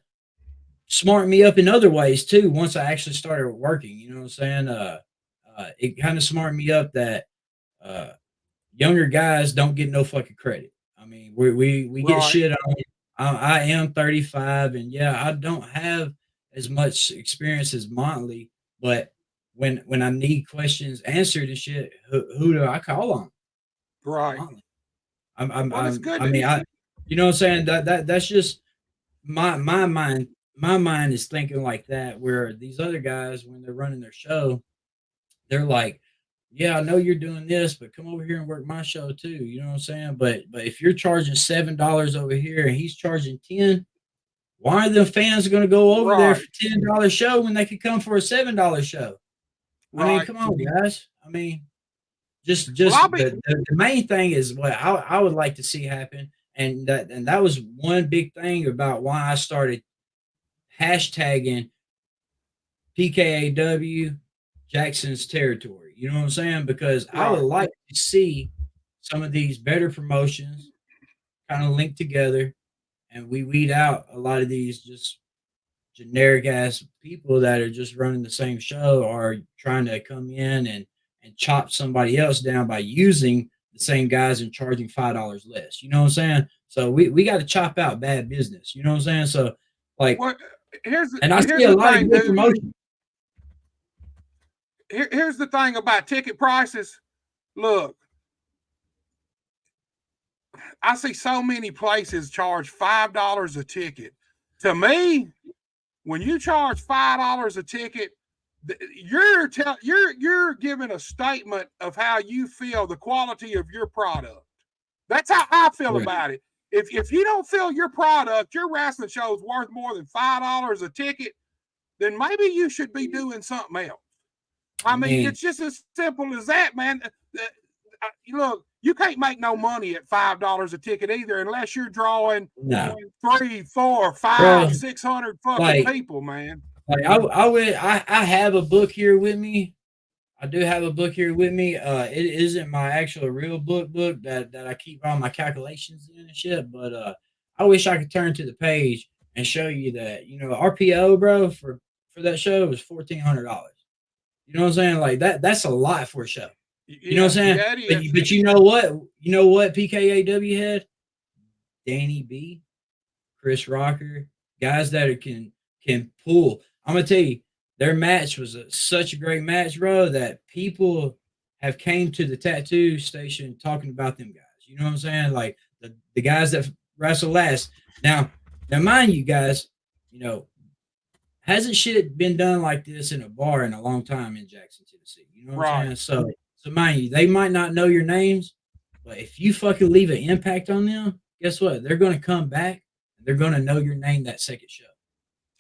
smartened me up in other ways too. Once I actually started working, you know what I'm saying? It kind of smartened me up that uh, younger guys don't get no fucking credit. I mean, we get Right. shit on. I am 35, and yeah, I don't have as much experience as Montley, but when I need questions answered and shit, who do I call on? Right. Montley. I'm Well, it's good I to, mean, you know what I'm saying? That's just my mind. My mind is thinking like that, where these other guys, when they're running their show, they're like, yeah, I know you're doing this, but come over here and work my show too. You know what I'm saying? But if you're charging $7 over here and he's charging 10, why are the fans going to go over there right. for $10 show when they could come for a $7 show? I mean, Right. come on, guys. I mean, just Well, just the main thing is what I would like to see happen, and that was one big thing about why I started hashtagging PKAW Jackson's territory. You know what I'm saying? Because I would right. like to see some of these better promotions kind of linked together, and we weed out a lot of these just generic ass people that are just running the same show or trying to come in and chop somebody else down by using the same guys and charging $5 less. You know what I'm saying? So we got to chop out bad business. You know what I'm saying? So like, Well, and I see here's a the lot of thing, good dude. promotions. Here's the thing about ticket prices. Look, I see so many places charge $5 a ticket. To me, when you charge $5 a ticket, you're giving a statement of how you feel the quality of your product. That's how I feel Right. about it. If you don't feel your product, your wrestling show is worth more than $5 a ticket, then maybe you should be doing something else. I I mean, mean, it's just as simple as that, man. Look, you can't make no money at $5 a ticket either, unless you're drawing no, 3, 4, 5, bro. 600 fucking Like, people, man. I have a book here with me. I do have a book here with me. It isn't my actual real book that I keep all my calculations in and shit, but I wish I could turn to the page and show you that, RPO, bro, for that show was $1,400. You know what I'm saying? Like that's a lot for a show. You know what I'm saying? Yeah, it is. But you know what? You know what PKAW had? Danny B, Chris Rocker, guys that can pull. I'm gonna tell you, their match was such a great match, bro, that people have came to the tattoo station talking about them guys. You know what I'm saying? Like the guys that wrestle last. Now, mind you, guys, hasn't shit been done like this in a bar in a long time in Jackson, Tennessee? You know what I'm saying? So mind you, they might not know your names, but if you fucking leave an impact on them, guess what? They're gonna come back and they're gonna know your name that second show.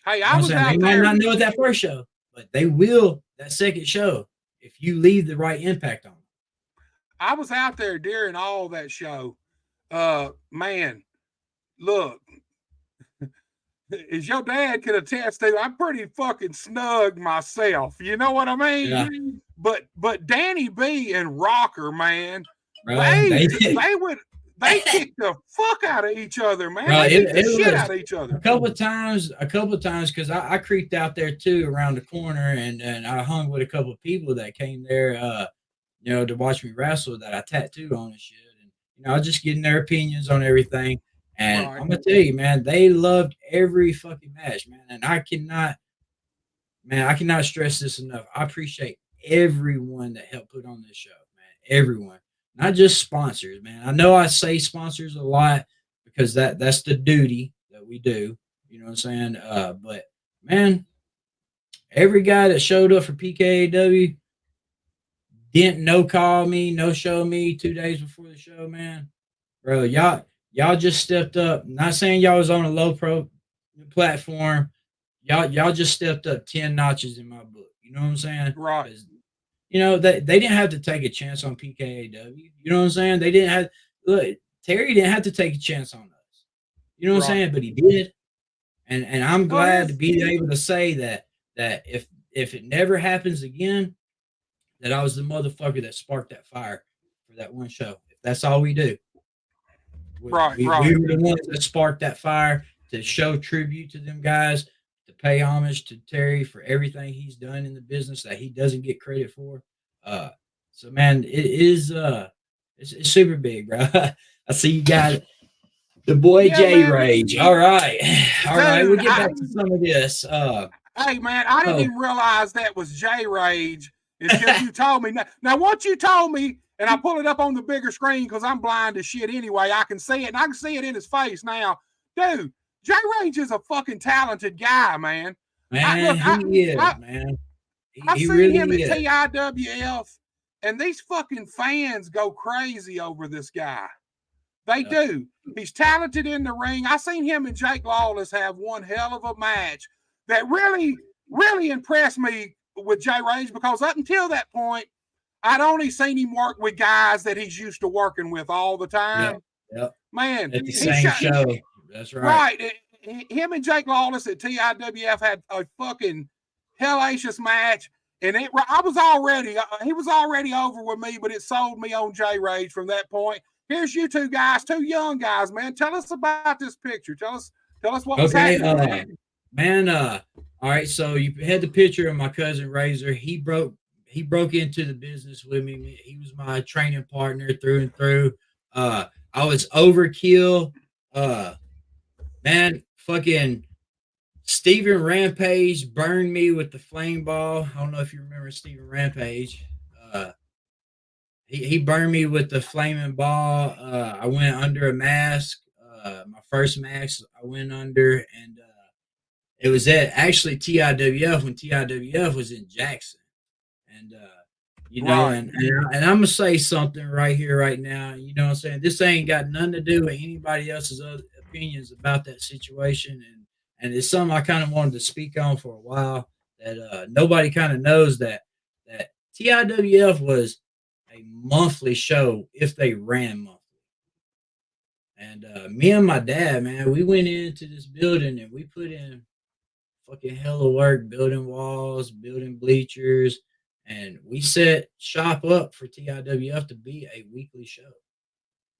Hey, You know I was out they there. might not know it that first show, but they will that second show if you leave the right impact on them. I was out there during all that show. Man, look, as your dad could attest to, I'm pretty fucking snug myself. You know what I mean? Yeah. But Danny B and Rocker, man, Bro, they kicked the fuck out of each other, man. Bro, they kicked the shit out of each other. A couple of times, because I creeped out there too around the corner, and I hung with a couple of people that came there, to watch me wrestle that I tattooed on and shit, and I was just getting their opinions on everything. And Right. I'm gonna tell you, man, they loved every fucking match, man, and I cannot stress this enough. I appreciate everyone that helped put on this show, man. Everyone. Not just sponsors, man. I know I say sponsors a lot because that's the duty that we do. You know what I'm saying? But man, every guy that showed up for PKAW didn't call me, no show me 2 days before the show, man. Bro, y'all just stepped up. Not saying y'all was on a low pro platform. Y'all just stepped up 10 notches in my book. You know what I'm saying? Right. They didn't have to take a chance on PKAW. You know what I'm saying? They didn't have Terry didn't have to take a chance on us. You know what I'm saying? But he did. And I'm glad to be able to say that if it never happens again, that I was the motherfucker that sparked that fire for that one show. If that's all we do. We were the ones that sparked that fire to show tribute to them guys, to pay homage to Terry for everything he's done in the business that he doesn't get credit for. So man, it is it's super big, bro. I see you got the boy J Rage. All right. We'll get back to some of this. Hey man, I didn't even realize that was J Rage until you told me. Now, once you told me, and I pull it up on the bigger screen because I'm blind as shit anyway, I can see it, and I can see it in his face now. Dude, J Rage is a fucking talented guy, man. He is. I've seen him at TIWF, and these fucking fans go crazy over this guy. They do. He's talented in the ring. I seen him and Jake Lawless have one hell of a match that really, really impressed me with J Rage, because up until that point, I'd only seen him work with guys that he's used to working with all the time. Yep. Man, at the same show. That's right. Right. Him and Jake Lawless at TIWF had a fucking hellacious match, and he was already over with me, but it sold me on J Rage from that point. Here's you two guys, two young guys, man. Tell us about this picture. Tell us what was happening. All right, so you had the picture of my cousin Razor. He broke into the business with me. He was my training partner through and through. I was overkill. Man, fucking Steven Rampage burned me with the flame ball. I don't know if you remember Steven Rampage. He burned me with the flaming ball. I went under a mask. My first mask I went under, and it was at actually TIWF when TIWF was in Jackson. And and I'm gonna say something right here, right now. You know what I'm saying? This ain't got nothing to do with anybody else's other opinions about that situation, and it's something I kind of wanted to speak on for a while. That nobody kind of knows that TIWF was a monthly show if they ran monthly. And me and my dad, man, we went into this building and we put in fucking hella work building walls, building bleachers, and we set shop up for TIWF to be a weekly show.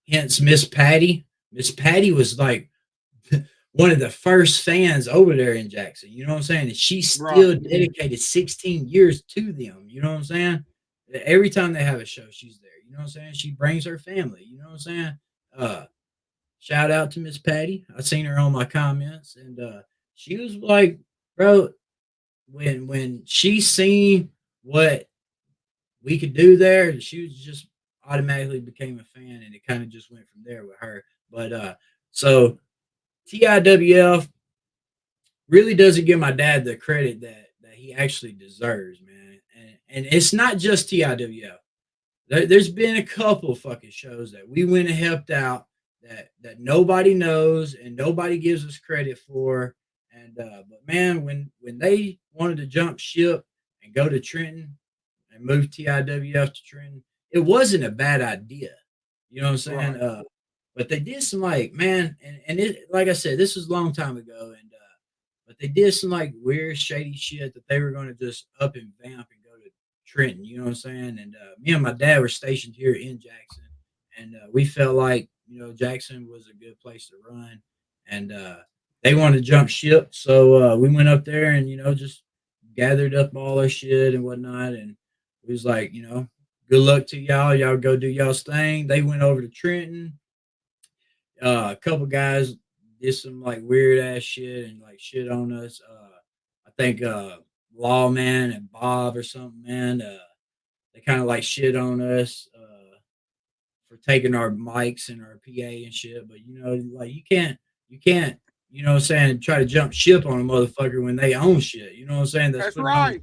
Hence, Miss Patty. Miss Patty was like one of the first fans over there in Jackson. You know what I'm saying? And she still dedicated 16 years to them. You know what I'm saying? Every time they have a show, she's there. You know what I'm saying? She brings her family. You know what I'm saying? Shout out to Miss Patty. I seen her on my comments, and she was like, bro, when she seen what we could do there, she was just automatically became a fan, and it kind of just went from there with her. But so TIWF really doesn't give my dad the credit that he actually deserves, man. And it's not just TIWF. There's been a couple fucking shows that we went and helped out that nobody knows and nobody gives us credit for. And but man, when they wanted to jump ship and go to Trenton and move TIWF to Trenton, it wasn't a bad idea. You know what I'm saying? Right. But they did some like, man, and it, like I said, this was a long time ago, and but they did some like weird, shady shit that they were going to just up and vamp and go to Trenton. You know what I'm saying? And me and my dad were stationed here in Jackson, and we felt like, you know, Jackson was a good place to run, and they wanted to jump ship, so we went up there and, you know, just gathered up all our shit and whatnot, and it was like, you know, good luck to y'all. Y'all go do y'all's thing. They went over to Trenton. A couple guys did some like weird ass shit and like shit on us. I think Lawman and Bob or something, man. They kind of like shit on us for taking our mics and our PA and shit. But, you know, like you can't, you know what I'm saying, try to jump ship on a motherfucker when they own shit. You know what I'm saying? That's right.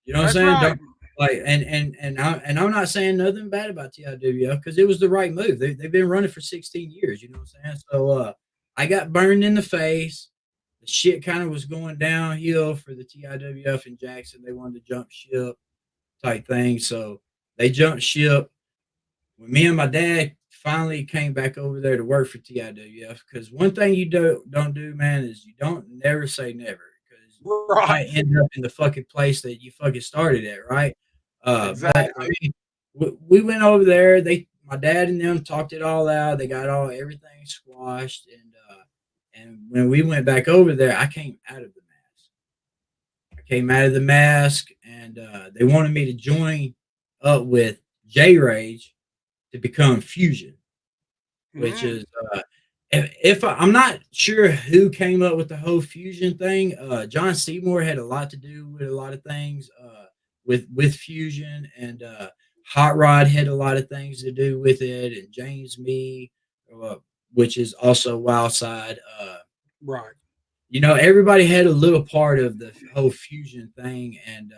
You know what I'm saying? Right. Like, and I'm not saying nothing bad about TIWF because it was the right move. They've been running for 16 years. You know what I'm saying? So I got burned in the face. The shit kind of was going downhill for the TIWF in Jackson. They wanted to jump ship type thing. So they jumped ship. When me and my dad finally came back over there to work for TIWF, because one thing you don't do, man, is you don't never say never. Because you might end up in the fucking place that you fucking started at, right? Exactly. But, I mean, we went over there. My dad and them talked it all out. They got everything squashed, and when we went back over there, I came out of the mask. And they wanted me to join up with J Rage to become Fusion, which is if I'm not sure who came up with the whole Fusion thing. John Seymour had a lot to do with a lot of things with Fusion, and Hot Rod had a lot of things to do with it, and James Me, which is also Wild Side. Right. You know, everybody had a little part of the whole Fusion thing, and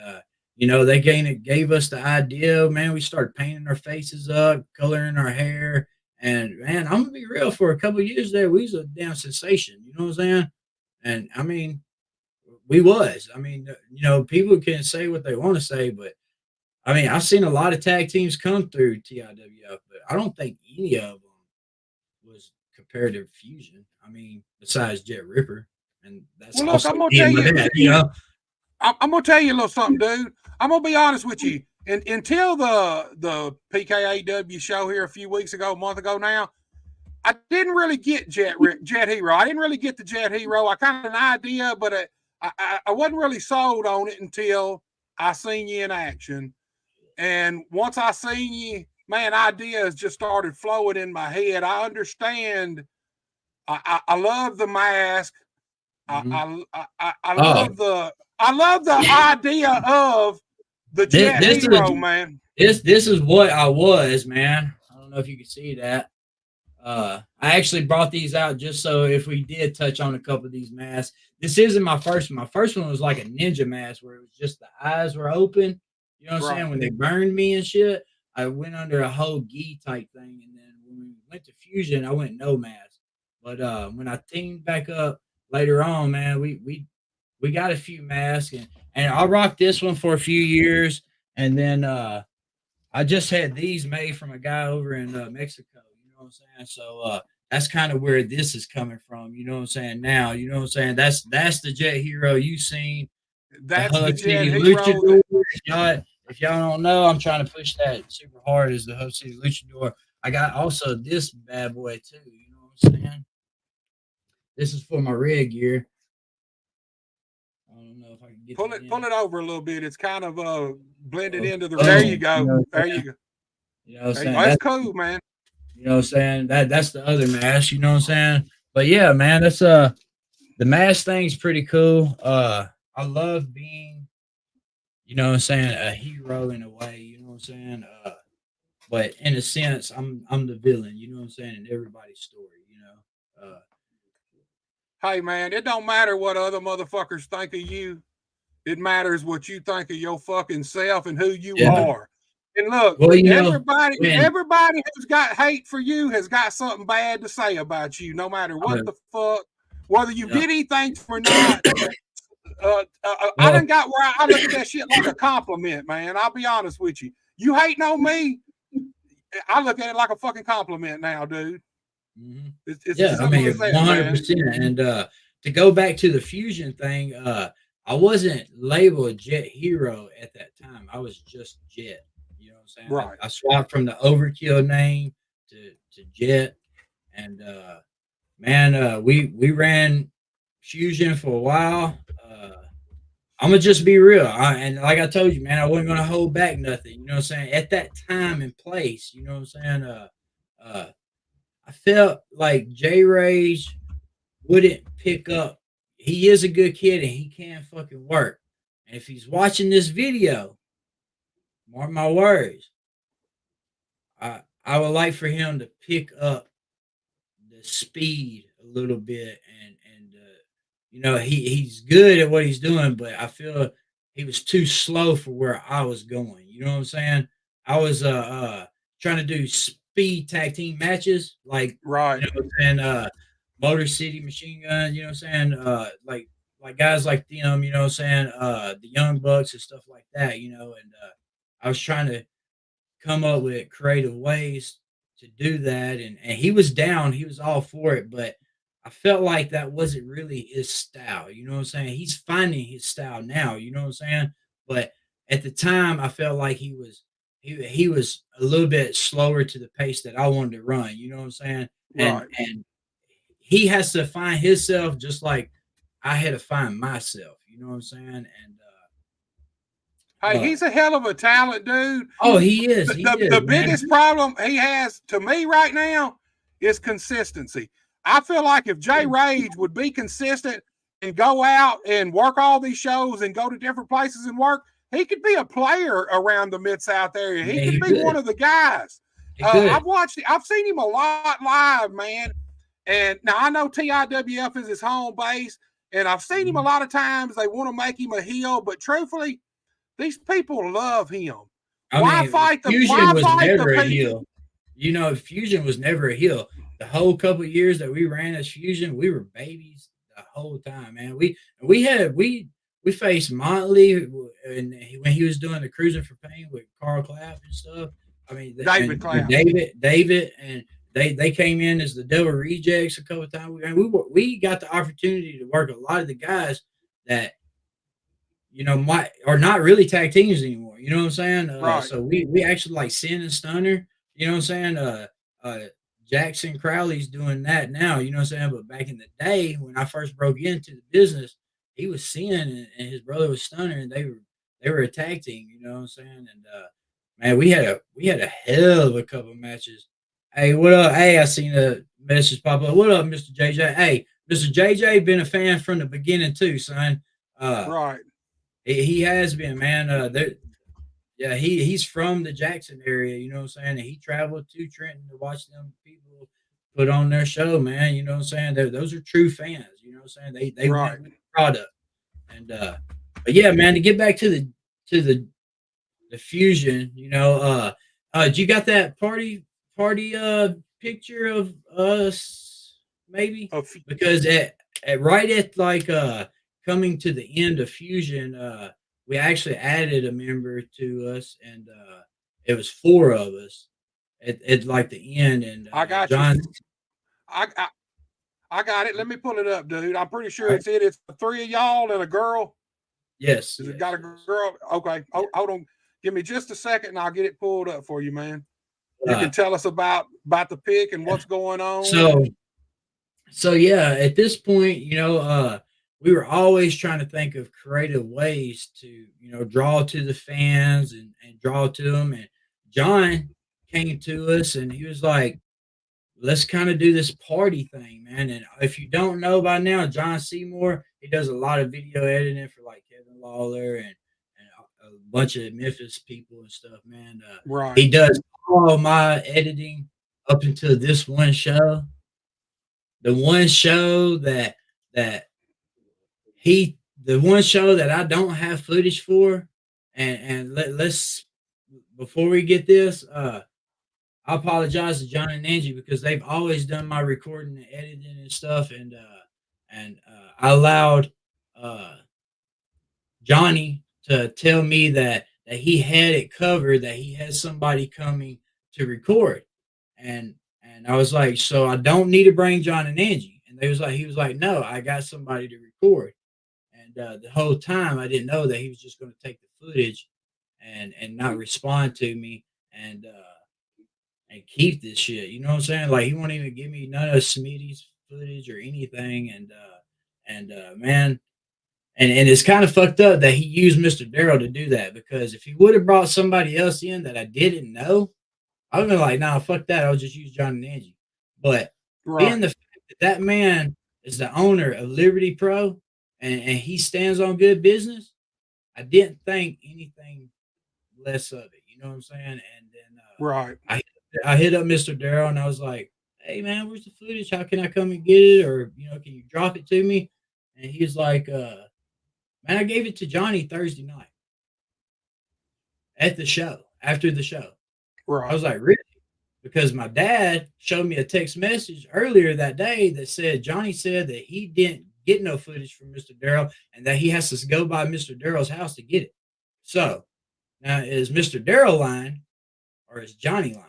you know, they gave us the idea. Man, we started painting our faces up, coloring our hair, and man, I'm gonna be real. For a couple of years there, we was a damn sensation. You know what I'm saying? And I mean, we was. I mean, you know, people can say what they want to say, but I mean, I've seen a lot of tag teams come through TIWF, but I don't think any of them was compared to Fusion. I mean, besides Jet Ripper, and that's well, look, I'm gonna tell you, dad, you know. I'm gonna tell you a little something, dude. I'm gonna be honest with you. And until the PKAW show here a month ago now, I didn't really get Jet Hero. I didn't really get the Jet Hero. I kind of had an idea, but I wasn't really sold on it until I seen you in action. And once I seen you, man, ideas just started flowing in my head. I understand. I love the mask. I love the idea of the Jet Hero, man. This is what I was, man. I don't know if you can see that. I actually brought these out just so if we did touch on a couple of these masks. This isn't my first one. My first one was like a ninja mask where it was just the eyes were open. You know what I'm saying? When they burned me and shit, I went under a whole gi type thing. And then when we went to Fusion, I went no mask. But when I teamed back up later on, man, we got a few masks, and I rocked this one for a few years. And then I just had these made from a guy over in Mexico. You know what I'm saying? So that's kind of where this is coming from. You know what I'm saying? Now, you know what I'm saying? That's the Jet Hero you've seen. That's the Jet Hero. if y'all don't know, I'm trying to push that super hard as the Hub City Luchador. I got also this bad boy too. You know what I'm saying? This is for my red gear. I don't know if I can get pull it over a little bit. It's kind of blended into the. There you go. There you go. You know what I'm saying? That's cool, man. You know what I'm saying? That's the other mask. You know what I'm saying? But yeah, man, that's the mask thing's pretty cool. I love being, you know what I'm saying, a hero in a way. You know what I'm saying? But in a sense, I'm the villain. You know what I'm saying? In everybody's story. You know. Hey, man, it don't matter what other motherfuckers think of you. It matters what you think of your fucking self and who you are. And look, well, everybody who's got hate for you has got something bad to say about you, no matter what the fuck, whether you did anything or not. I done got where I look at that shit like a compliment, man. I'll be honest with you. You hating on me, I look at it like a fucking compliment now, dude. Mm-hmm. It's I mean, 100%. And to go back to the fusion thing, I wasn't labeled Jett Hero at that time. I was just Jett. You know what I'm saying? Right. I swapped from the Overkill name to Jett. And man, we ran fusion for a while. I'm gonna just be real. And like I told you, man, I wasn't gonna hold back nothing. You know what I'm saying? At that time and place, you know what I'm saying? I felt like J Rage wouldn't pick up. He is a good kid and he can fucking work. And if he's watching this video, mark my words, I would like for him to pick up the speed a little bit and you know, he's good at what he's doing, but I feel he was too slow for where I was going. You know what I'm saying? I was trying to do speed tag team matches, like right, you know what I'm saying, Motor City Machine Gun, you know what I'm saying, like guys like them, you know what I'm saying, the Young Bucks and stuff like that, you know, and I was trying to come up with creative ways to do that, and he was down, he was all for it, but I felt like that wasn't really his style. You know what I'm saying? He's finding his style now. You know what I'm saying? But at the time, I felt like he was a little bit slower to the pace that I wanted to run. You know what I'm saying? And he has to find himself just like I had to find myself. You know what I'm saying? And hey, he's a hell of a talent, dude. Oh, he is. The biggest problem he has to me right now is consistency. I feel like if J Rage would be consistent and go out and work all these shows and go to different places and work, he could be a player around the Mid-South area. He could be one of the guys. I've seen him a lot live, man. And now I know TIWF is his home base, and I've seen him a lot of times. They want to make him a heel, but truthfully, these people love him. Why fight the Fusion was never a heel. You know, Fusion was never a heel. The whole couple of years that we ran as Fusion, we were babies the whole time, man. We faced Motley and when he was doing the Cruising for Pain with Carl Clapp and stuff. I mean, David, and they came in as the Devil Rejects a couple of times. We got the opportunity to work a lot of the guys that you know are not really tag teams anymore. You know what I'm saying? Right. So we actually like Sin and Stunner. You know what I'm saying? Jackson Crowley's doing that now, you know what I'm saying? But back in the day when I first broke into the business, he was Sin and his brother was Stunner, and they were a tag team, you know what I'm saying? And man, we had a hell of a couple of matches. Hey, what up? Hey, I seen a message pop up. What up, Mr. JJ? Hey, Mr. JJ been a fan from the beginning too, son. Right. He has been, man. Yeah, he's from the Jackson area, you know what I'm saying? And he traveled to Trenton to watch them people put on their show, man. You know what I'm saying? Those are true fans, you know what I'm saying? They went with the product. And but yeah, man, to get back to the fusion, you know, you got that party picture of us maybe? Because at right at like coming to the end of fusion, we actually added a member to us, and it was 4 of us at like the end. And I got John, I got it. Let me pull it up, dude. I'm pretty sure it's it. It's 3 of y'all and a girl. Yes. Has it got a girl? Okay. Oh, hold on. Give me just a second and I'll get it pulled up for you, man. You can tell us about the pick and what's going on. So yeah, at this point, we were always trying to think of creative ways to, draw to the fans and draw to them. And John came to us and he was like, let's kind of do this party thing, man. And if you don't know by now, John Seymour, he does a lot of video editing for like Kevin Lawler and a bunch of Memphis people and stuff, man. Right. He does all my editing up until this one show. The one show that I don't have footage for, and let's before we get this, I apologize to John and Angie because they've always done my recording and editing and stuff, and I allowed Johnny to tell me that he had it covered, that he had somebody coming to record, and I was like, so I don't need to bring John and Angie, and he was like, no, I got somebody to record, and the whole time I didn't know that he was just going to take the footage and not respond to me and keep this shit. You know what I'm saying? Like he won't even give me none of Smitty's footage or anything. And man, and it's kind of fucked up that he used Mr. Darrell to do that, because if he would have brought somebody else in that I didn't know, I would have been like, nah, fuck that. I'll just use John and Angie. But being the fact that man is the owner of Liberty Pro and he stands on good business, I didn't think anything less of it. You know what I'm saying? And then I hit up Mr. Darrell and I was like, hey man, where's the footage? How can I come and get it? Or, can you drop it to me? And he was like, man, I gave it to Johnny Thursday night at the show, after the show. Right. I was like, really? Because my dad showed me a text message earlier that day that said Johnny said that he didn't get no footage from Mr. Darrell and that he has to go by Mr. Darrell's house to get it. So now is Mr. Darrell lying or is Johnny lying?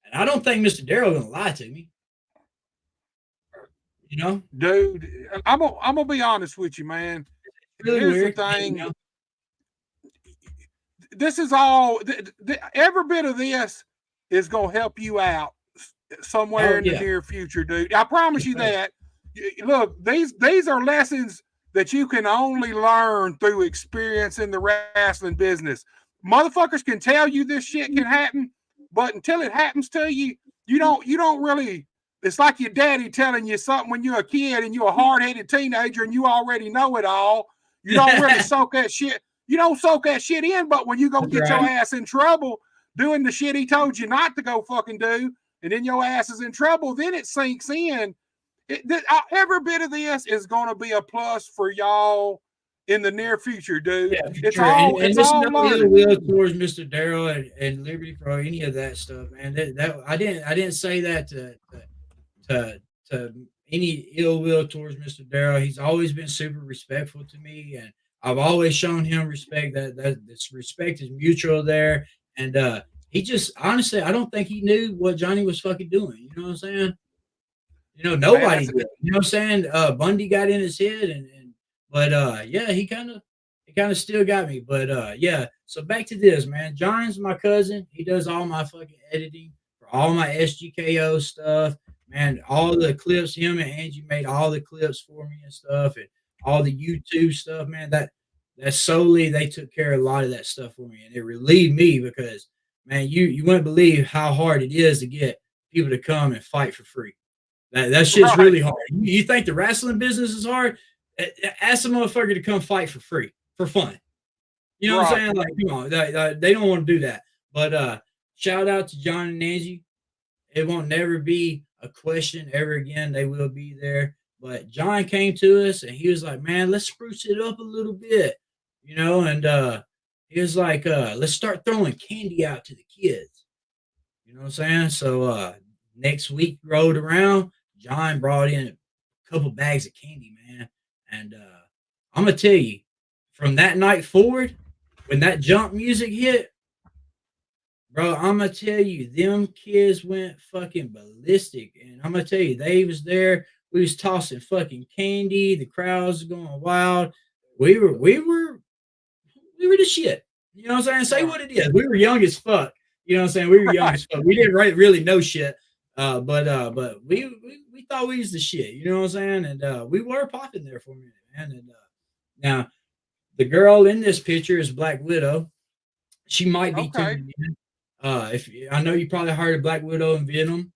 And I don't think Mr. Darrell gonna lie to me. Dude, I'm gonna be honest with you, man. Really Here's weird the thing. This is all. Every bit of this is gonna help you out somewhere in the near future, dude. I promise you that. Look, these are lessons that you can only learn through experience in the wrestling business. Motherfuckers can tell you this shit can happen, but until it happens to you, you don't really. It's like your daddy telling you something when you're a kid and you're a hard-headed teenager and you already know it all. You don't really soak that shit. You don't soak that shit in, but when you go get your ass in trouble doing the shit he told you not to go fucking do, and then your ass is in trouble, then it sinks in. Every bit of this is going to be a plus for y'all in the near future, dude. Yeah, it's all no will towards Mr. Darrell and Liberty Pro, any of that stuff, man. That I didn't say that to any ill will towards Mr. Darrell. He's always been super respectful to me, and I've always shown him respect. That this respect is mutual there, and he just honestly, I don't think he knew what Johnny was fucking doing. You know what I'm saying? Nobody did. You know what I'm saying? Bundy got in his head, but yeah, he kind of still got me. But yeah, so back to this, man. John's my cousin. He does all my fucking editing for all my SGKO stuff. Man, all the clips, him and Angie made all the clips for me and stuff, and all the YouTube stuff, man. That's solely they took care of a lot of that stuff for me, and it relieved me because, man, you wouldn't believe how hard it is to get people to come and fight for free. That shit's really hard. You think the wrestling business is hard? Ask a motherfucker to come fight for free, for fun. You know what I'm saying? Like, come on, they don't want to do that. But shout out to John and Angie. It won't never be a question ever again. They will be there. But John came to us and he was like, man, let's spruce it up a little bit, and he was like, let's start throwing candy out to the kids. You know what I'm saying? So next week rolled around, John brought in a couple bags of candy, man. And I'm gonna tell you, from that night forward, when that jump music hit, bro, I'm gonna tell you, them kids went fucking ballistic. And I'm gonna tell you, they was there. We was tossing fucking candy. The crowds going wild. We were the shit. You know what I'm saying? Say Right. what it is. We were young as fuck. You know what I'm saying? We were young Right. as fuck. We didn't really know shit. But we thought we was the shit. You know what I'm saying? And we were popping there for a minute, man. And now the girl in this picture is Black Widow. She might be Okay. tuning in. If I know you probably heard of Black Widow and Venom.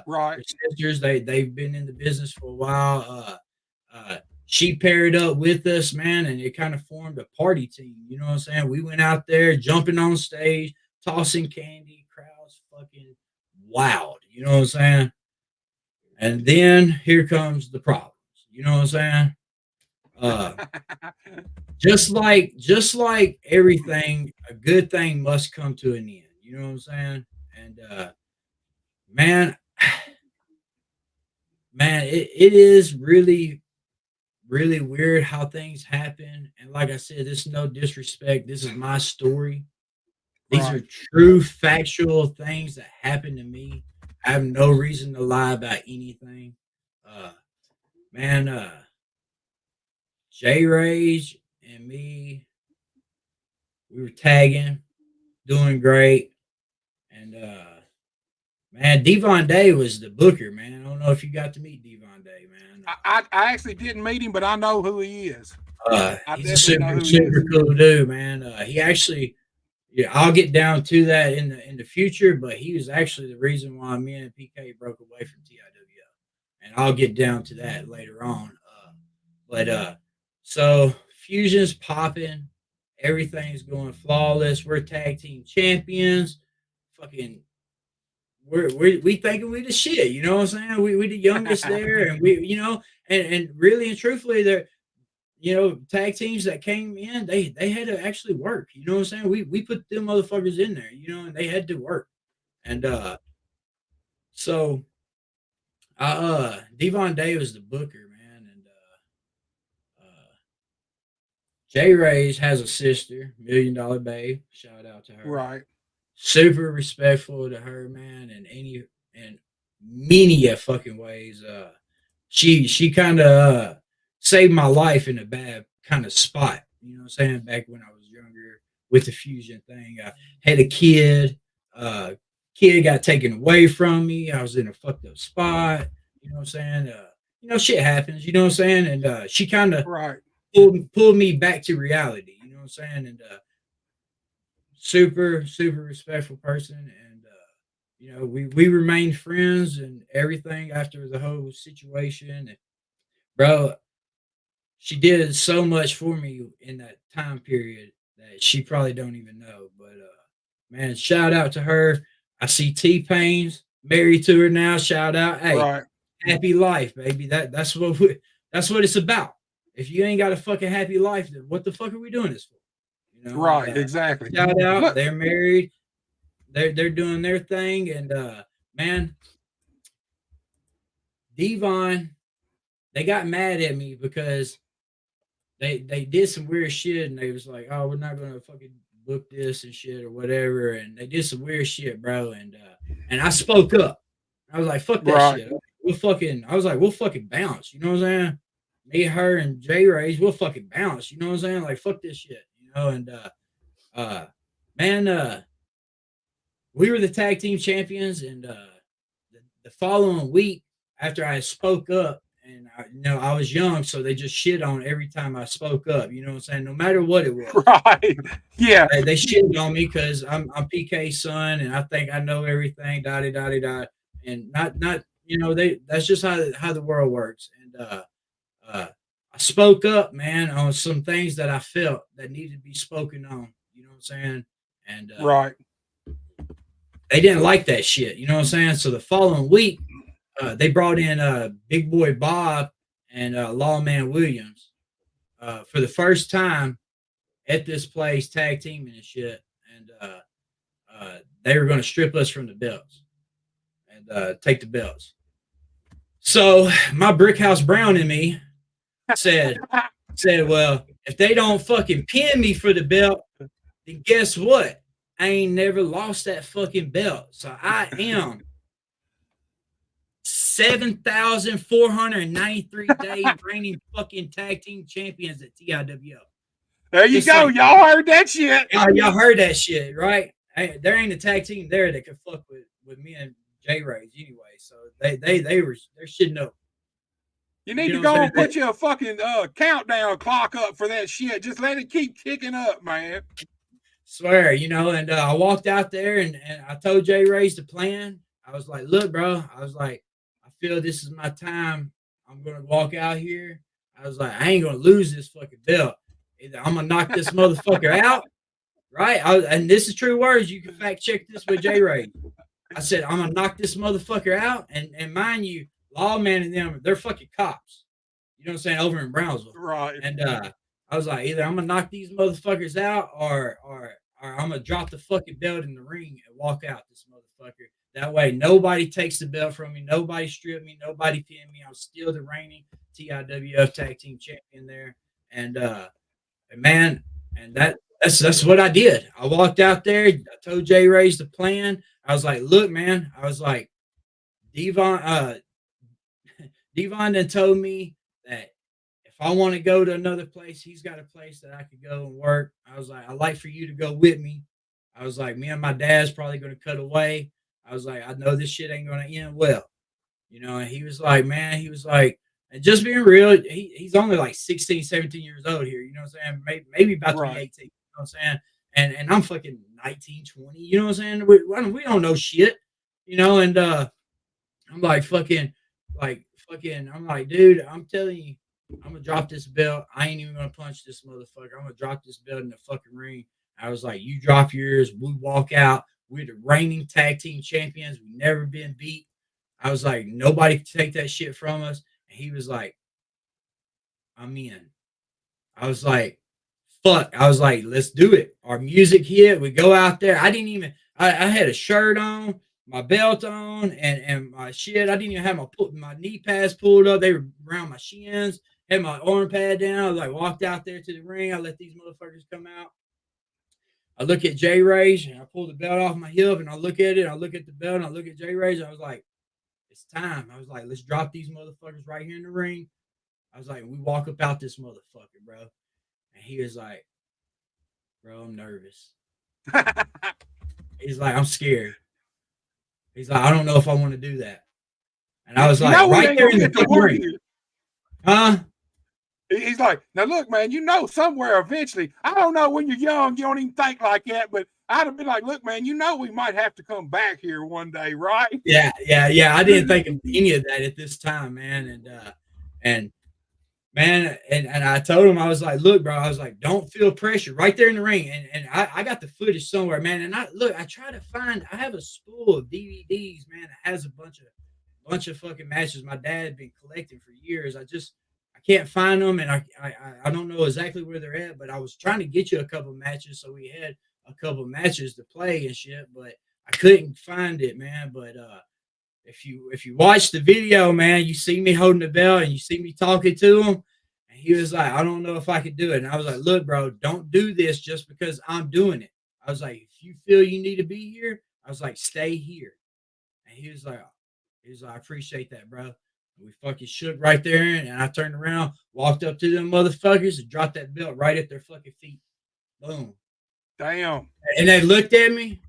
Right. They're sisters. They've been in the business for a while. She paired up with us, man, and it kind of formed a party team. You know what I'm saying? We went out there jumping on stage, tossing candy, crowds fucking wild. You know what I'm saying? And then here comes the problems. You know what I'm saying? Uh, just like everything, a good thing must come to an end. You know what I'm saying? And man, man, it is really weird how things happen. And like I said, this is no disrespect. This is my story. These are Right. true factual things that happened to me. I have no reason to lie about anything. Uh man, J Rage and me, we were tagging, doing great. And man, Devon Day was the booker, man. I don't know if you got to meet Devon Day, man. I actually didn't meet him, but I know who he is. I He's a definitely know who he super is. cool dude, man. He actually, yeah, I'll get down to that in the future, but he was actually the reason why me and PK broke away from TIWO, and I'll get down to that later on. But so Fusion's popping, everything's going flawless. We're tag team champions. Fucking, we thinking we the shit. You know what I'm saying? We the youngest there, and we, you know, and really and truthfully, there, you know, tag teams that came in, they had to actually work. You know what I'm saying? We put them motherfuckers in there, you know, and they had to work. And so Devon Day was the booker, man, and J Rays has a sister, $1 Million Babe. Shout out to her. Right. Super respectful to her, man, and many a fucking ways. She kind of saved my life in a bad kind of spot. You know what I'm saying? Back when I was younger with the fusion thing, I had a kid. Kid got taken away from me. I was in a fucked up spot. You know what I'm saying? You know, shit happens. You know what I'm saying? And she kind of Right. pulled me back to reality. You know what I'm saying? And super respectful person. And you know, we remained friends and everything after the whole situation. And bro, she did so much for me in that time period that she probably don't even know. But man, shout out to her. I see T-Pain's married to her now. Shout out. Hey, Right. happy life, baby. That's what it's about. If you ain't got a fucking happy life, then what the fuck are we doing this for? You know, Right. and, Exactly. shout out. Look. They're married. They're doing their thing. And man, Devon, they got mad at me because they did some weird shit, and they was like, "Oh, we're not gonna fucking book this and shit or whatever," and they did some weird shit, bro. And I spoke up. I was like, "Fuck that Right. shit." I was like, "We'll fucking bounce." You know what I'm saying? Me, her, and J Rays, we'll fucking bounce. You know what I'm saying? Like, fuck this shit. You know, and man, we were the tag team champions, and the following week after I spoke up, and you know, I was young, so they just shit on every time I spoke up. You know what I'm saying? No matter what it was, Right. Yeah. they shit on me because I'm PK's son, and I think I know everything. Dotty dotty dot, and not you know, that's just how the world works. And I spoke up, man, on some things that I felt that needed to be spoken on. You know what I'm saying? And Right. they didn't like that shit. You know what I'm saying? So the following week, they brought in Big Boy Bob and Lawman Williams for the first time at this place, tag teaming and shit. And they were going to strip us from the belts and take the belts. So my Brickhouse Brown in me said, well, if they don't fucking pin me for the belt, then guess what? I ain't never lost that fucking belt. So I am 7,493 days reigning fucking tag team champions at TIWO. There you It's go. like, Y'all heard that shit. y'all heard that shit, right? Hey, there ain't a tag team there that could fuck with me and J Rays anyway. So they're shitting up. You need You to know what go I'm and saying? put your fucking countdown clock up for that shit. Just let it keep kicking up, man. Swear, and I walked out there and I told J Rays the plan. I was like, look, bro, I was like, I feel this is my time. I'm gonna walk out here. I was like, I ain't gonna lose this fucking belt. Either I'm gonna knock this motherfucker out, right? And this is true words. You can fact check this with J Ray. I said, I'm gonna knock this motherfucker out. And mind you, Lawman and them, they're fucking cops. You know what I'm saying? Over in Brownsville. Right. And I was like, either I'm gonna knock these motherfuckers out or I'm gonna drop the fucking belt in the ring and walk out this motherfucker. That way nobody takes the belt from me, nobody stripped me, nobody pinned me. I'm still the reigning TIWF tag team champion there. And man, and that's what I did. I walked out there, I told J Rays the plan. I was like, look, man, I was like, Devon then told me that if I want to go to another place, he's got a place that I could go and work. I was like, I'd like for you to go with me. I was like, me and my dad's probably going to cut away. I was like, I know this shit ain't going to end well. And he was like, man, he was like, and just being real, he's only like 16, 17 years old here. You know what I'm saying? Maybe about to be 18. You know what I'm saying? And I'm fucking 19, 20. You know what I'm saying? We don't know shit. And I'm like, I'm like, dude, I'm telling you, I'm gonna drop this belt. I ain't even gonna punch this motherfucker. I'm gonna drop this belt in the fucking ring. I was like, you drop yours, we walk out. We're the reigning tag team champions. We've never been beat. I was like, nobody can take that shit from us. And he was like, I'm in. I was like, fuck. I was like, let's do it. Our music hit. We go out there. I had a shirt on, my belt on, and my shit. I didn't even have my knee pads pulled up. They were around my shins. Had my arm pad down. I was like, walked out there to the ring. I let these motherfuckers come out. I look at J Rays and I pull the belt off my hip and I look at it. I look at the belt and I look at J Rays. And I was like, it's time. I was like, let's drop these motherfuckers right here in the ring. I was like, we walk up out this motherfucker, bro. And he was like, bro, I'm nervous. He's like, I'm scared. He's like, I don't know if I want to do that. And I was like, right there in the ring. Huh? He's like, now look, man, somewhere eventually, I don't know, when you're young, you don't even think like that, but I'd have been like, look, man, we might have to come back here one day, right? Yeah. I didn't think of any of that at this time, man. And I told him, I was like, look, bro, I was like, don't feel pressure right there in the ring. And I got the footage somewhere, man. And I try to find, I have a spool of DVDs, man, that has a bunch of fucking matches my dad had been collecting for years. I can't find them, and I don't know exactly where they're at, but I was trying to get you a couple matches, so we had a couple matches to play and shit, but I couldn't find it, man. But if you watch the video, man, you see me holding the belt and you see me talking to him, and he was like, I don't know if I could do it. And I was like, look, bro, don't do this just because I'm doing it. I was like, if you feel you need to be here, I was like, stay here. And he was like, I appreciate that, bro. We fucking shook right there, and I turned around, walked up to them motherfuckers, and dropped that belt right at their fucking feet. Boom. Damn. And they looked at me.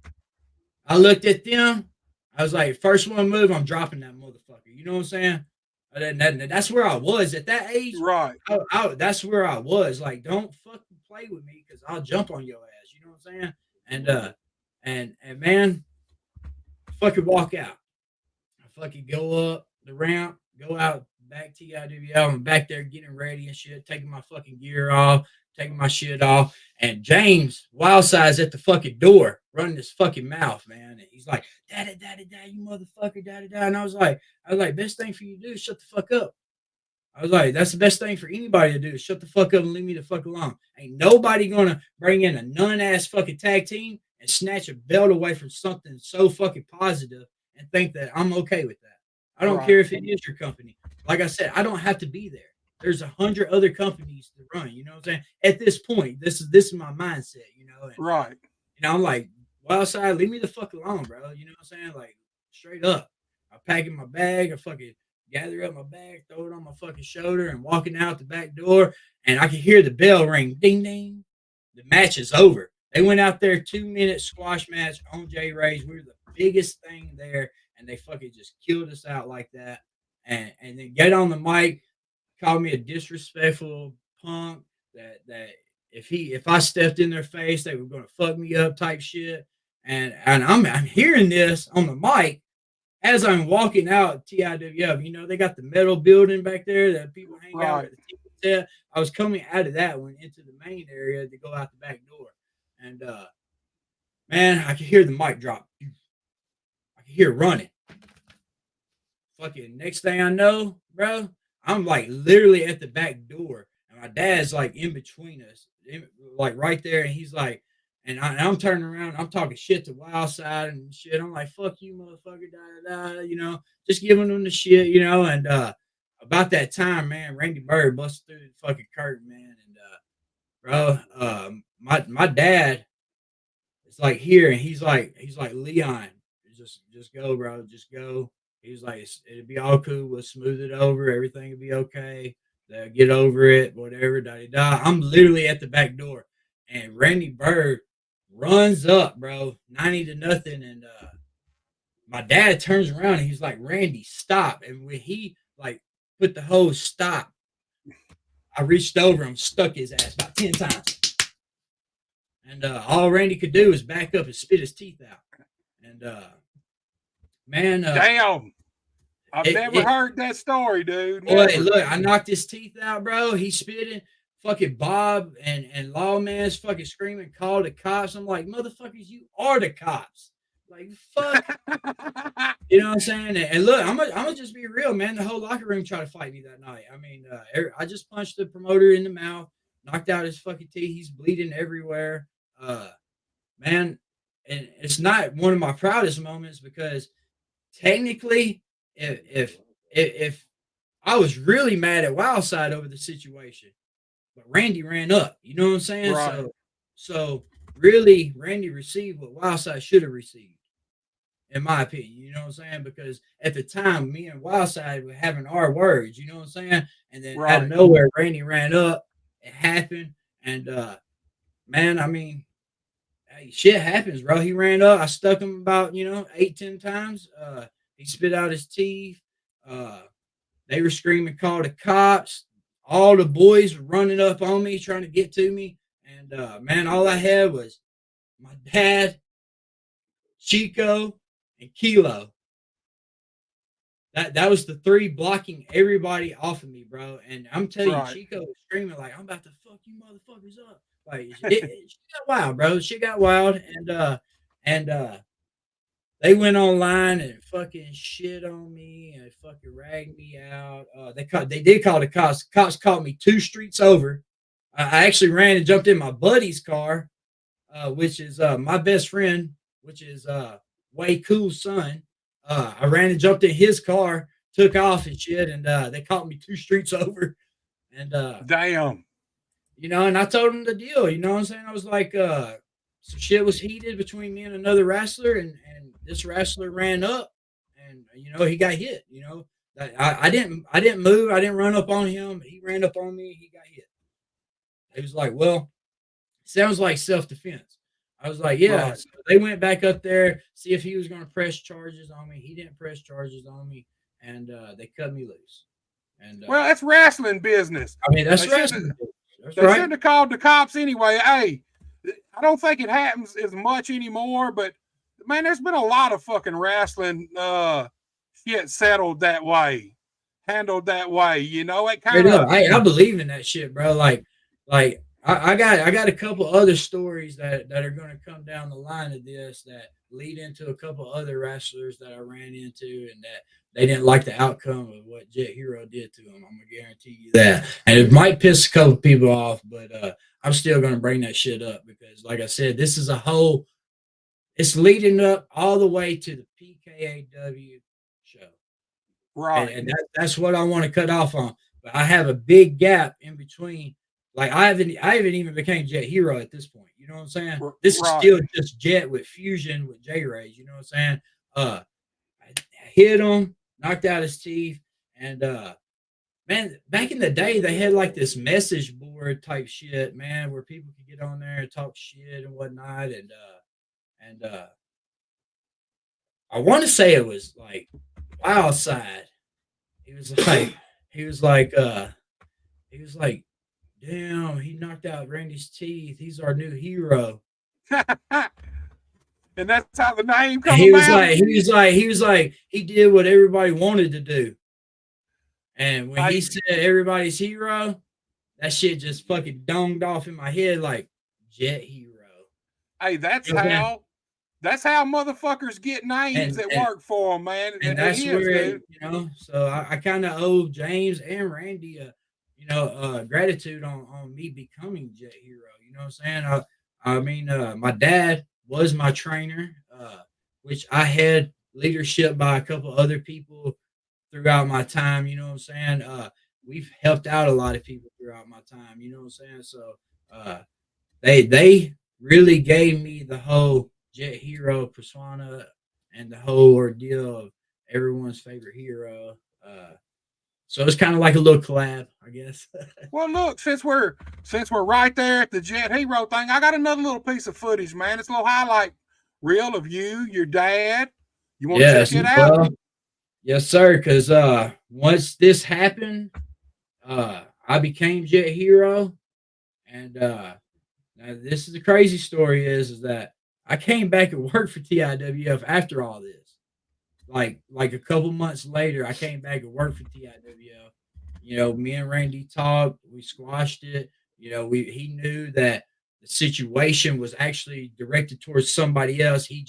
I looked at them. I was like, first one move, I'm dropping that motherfucker. You know what I'm saying? That's where I was at that age. Right. That's where I was. Like, don't fucking play with me because I'll jump on your ass. You know what I'm saying? And man, fucking walk out. I fucking go up the ramp. Go out back to TIWL. I'm back there getting ready and shit, taking my fucking gear off, taking my shit off. And James Wildside's at the fucking door, running his fucking mouth, man. And he's like, daddy, you motherfucker, daddy. And I was like, best thing for you to do is shut the fuck up. I was like, that's the best thing for anybody to do is shut the fuck up and leave me the fuck alone. Ain't nobody gonna bring in a nun-ass fucking tag team and snatch a belt away from something so fucking positive and think that I'm okay with that. I don't care if it is your company. Like I said, I don't have to be there. There's 100 other companies to run. You know what I'm saying? At this point, this is my mindset. And, right. I'm like, Wildside, leave me the fuck alone, bro. You know what I'm saying? Like, straight up. I'm packing my bag. I fucking gather up my bag, throw it on my fucking shoulder, and walking out the back door. And I can hear the bell ring, ding, ding, the match is over. They went out there 2-minute squash match on J Ray's. We were the biggest thing there, and they fucking just killed us out like that. And then get on the mic, called me a disrespectful punk. That if I stepped in their face, they were gonna fuck me up type shit. And I'm hearing this on the mic as I'm walking out TIWF. You know, they got the metal building back there that people hang out at the TV. I was coming out of that one into the main area to go out the back door. And man, I could hear the mic drop. I could hear it running. Fucking next thing I know, bro, I'm like literally at the back door. And my dad's like in between us, like right there. And he's like, and I'm turning around, I'm talking shit to Wildside and shit. I'm like, fuck you, motherfucker, da, you know, just giving them the shit, you know. And about that time, man, Randy Bird busted through the fucking curtain, man. And my dad is like here, and he's like, Leon, just go, bro, just go. He's like, it'll be all cool. We'll smooth it over. Everything will be okay. They'll get over it, whatever, da. I'm literally at the back door, and Randy Bird runs up, bro, 90-0. And my dad turns around, and he's like, Randy, stop. And when he like put the whole stop, I reached over him, stuck his ass about 10 times. And all Randy could do was back up and spit his teeth out. And man, damn, I've never heard that story, dude. Boy, look, I knocked his teeth out, bro. He's spitting. Fucking Bob and Lawman's fucking screaming, call the cops. I'm like, motherfuckers, you are the cops. Like, fuck. You know what I'm saying? And look, I'm gonna just be real, man. The whole locker room tried to fight me that night. I mean, I just punched the promoter in the mouth, knocked out his fucking teeth. He's bleeding everywhere. Man, and it's not one of my proudest moments because technically, if I was really mad at Wildside over the situation, but Randy ran up, you know what I'm saying? Right. So really, Randy received what Wildside should have received, in my opinion. You know what I'm saying? Because at the time, me and Wildside were having our words. You know what I'm saying? And then out of nowhere, Randy ran up. It happened, and man, I mean, hey, shit happens, bro. He ran up. I stuck him about 8-10 times. He spit out his teeth. They were screaming, call the cops. All the boys were running up on me, trying to get to me. And man, all I had was my dad, Chico, and Kilo. That was the three blocking everybody off of me, bro. And I'm telling you, Chico was screaming like, I'm about to fuck you motherfuckers up. Like, it got wild, bro. Shit got wild. And they went online and fucking shit on me and fucking ragged me out. They did call the cops. Cops caught me 2 streets over. I actually ran and jumped in my buddy's car, which is my best friend, which is Way Cool's son. I ran and jumped in his car, took off and shit, and they caught me 2 streets over. And damn. And I told him the deal. You know what I'm saying? I was like, some shit was heated between me and another wrestler, and this wrestler ran up, and he got hit. I didn't move. I didn't run up on him. He ran up on me. He got hit. He was like, well, sounds like self-defense. I was like, yeah. Right. So they went back up there, see if he was going to press charges on me. He didn't press charges on me, and they cut me loose. And well, that's wrestling business. I mean, that's wrestling. They shouldn't have called the cops anyway. Hey, I don't think it happens as much anymore, but man, there's been a lot of fucking wrestling shit settled that way, handled that way. It kind of. I believe in that shit, bro. Like I got a couple other stories that are going to come down the line of this that lead into a couple other wrestlers that I ran into and that they didn't like the outcome of what Jett Hero did to them. I'm gonna guarantee you that, and it might piss a couple people off, but I'm still gonna bring that shit up because, like I said, this is it's leading up all the way to the PKAW show, right? And that's what I want to cut off on. But I have a big gap in between. Like I haven't even became Jett Hero at this point. You know what I'm saying? This is still just Jett with fusion with J-Rays. You know what I'm saying? I hit him, knocked out his teeth, and man, back in the day they had like this message board Discord type shit, man, where people could get on there and talk shit and whatnot. And I want to say it was like Wild Side. He was like, damn, he knocked out Randy's teeth. He's our new hero. And that's how the name comes He was out. he did what everybody wanted to do. And when he said everybody's hero, that shit just fucking donged off in my head like Jett hero. Hey, that's how motherfuckers get names that work for them, man. And that's where so I kind of owe James and Randy gratitude on me becoming Jett hero. You know what I'm saying? My dad was my trainer, which I had leadership by a couple other people throughout my time. You know what I'm saying? We've helped out a lot of people throughout my time. You know what I'm saying? So they really gave me the whole Jett hero persona and the whole ordeal of everyone's favorite hero. So it's kind of like a little collab, I guess. Well, look, since we're right there at the Jett hero thing, I got another little piece of footage, man. It's a little highlight reel of you, your dad. You want to check it out? Well, yes, sir. Because once this happened, I became Jett hero, and now this is the crazy story is that I came back and worked for TIWF after all this. Like a couple months later, I came back and worked for TIWF. Me and Randy talked, we squashed it. He knew that the situation was actually directed towards somebody else. He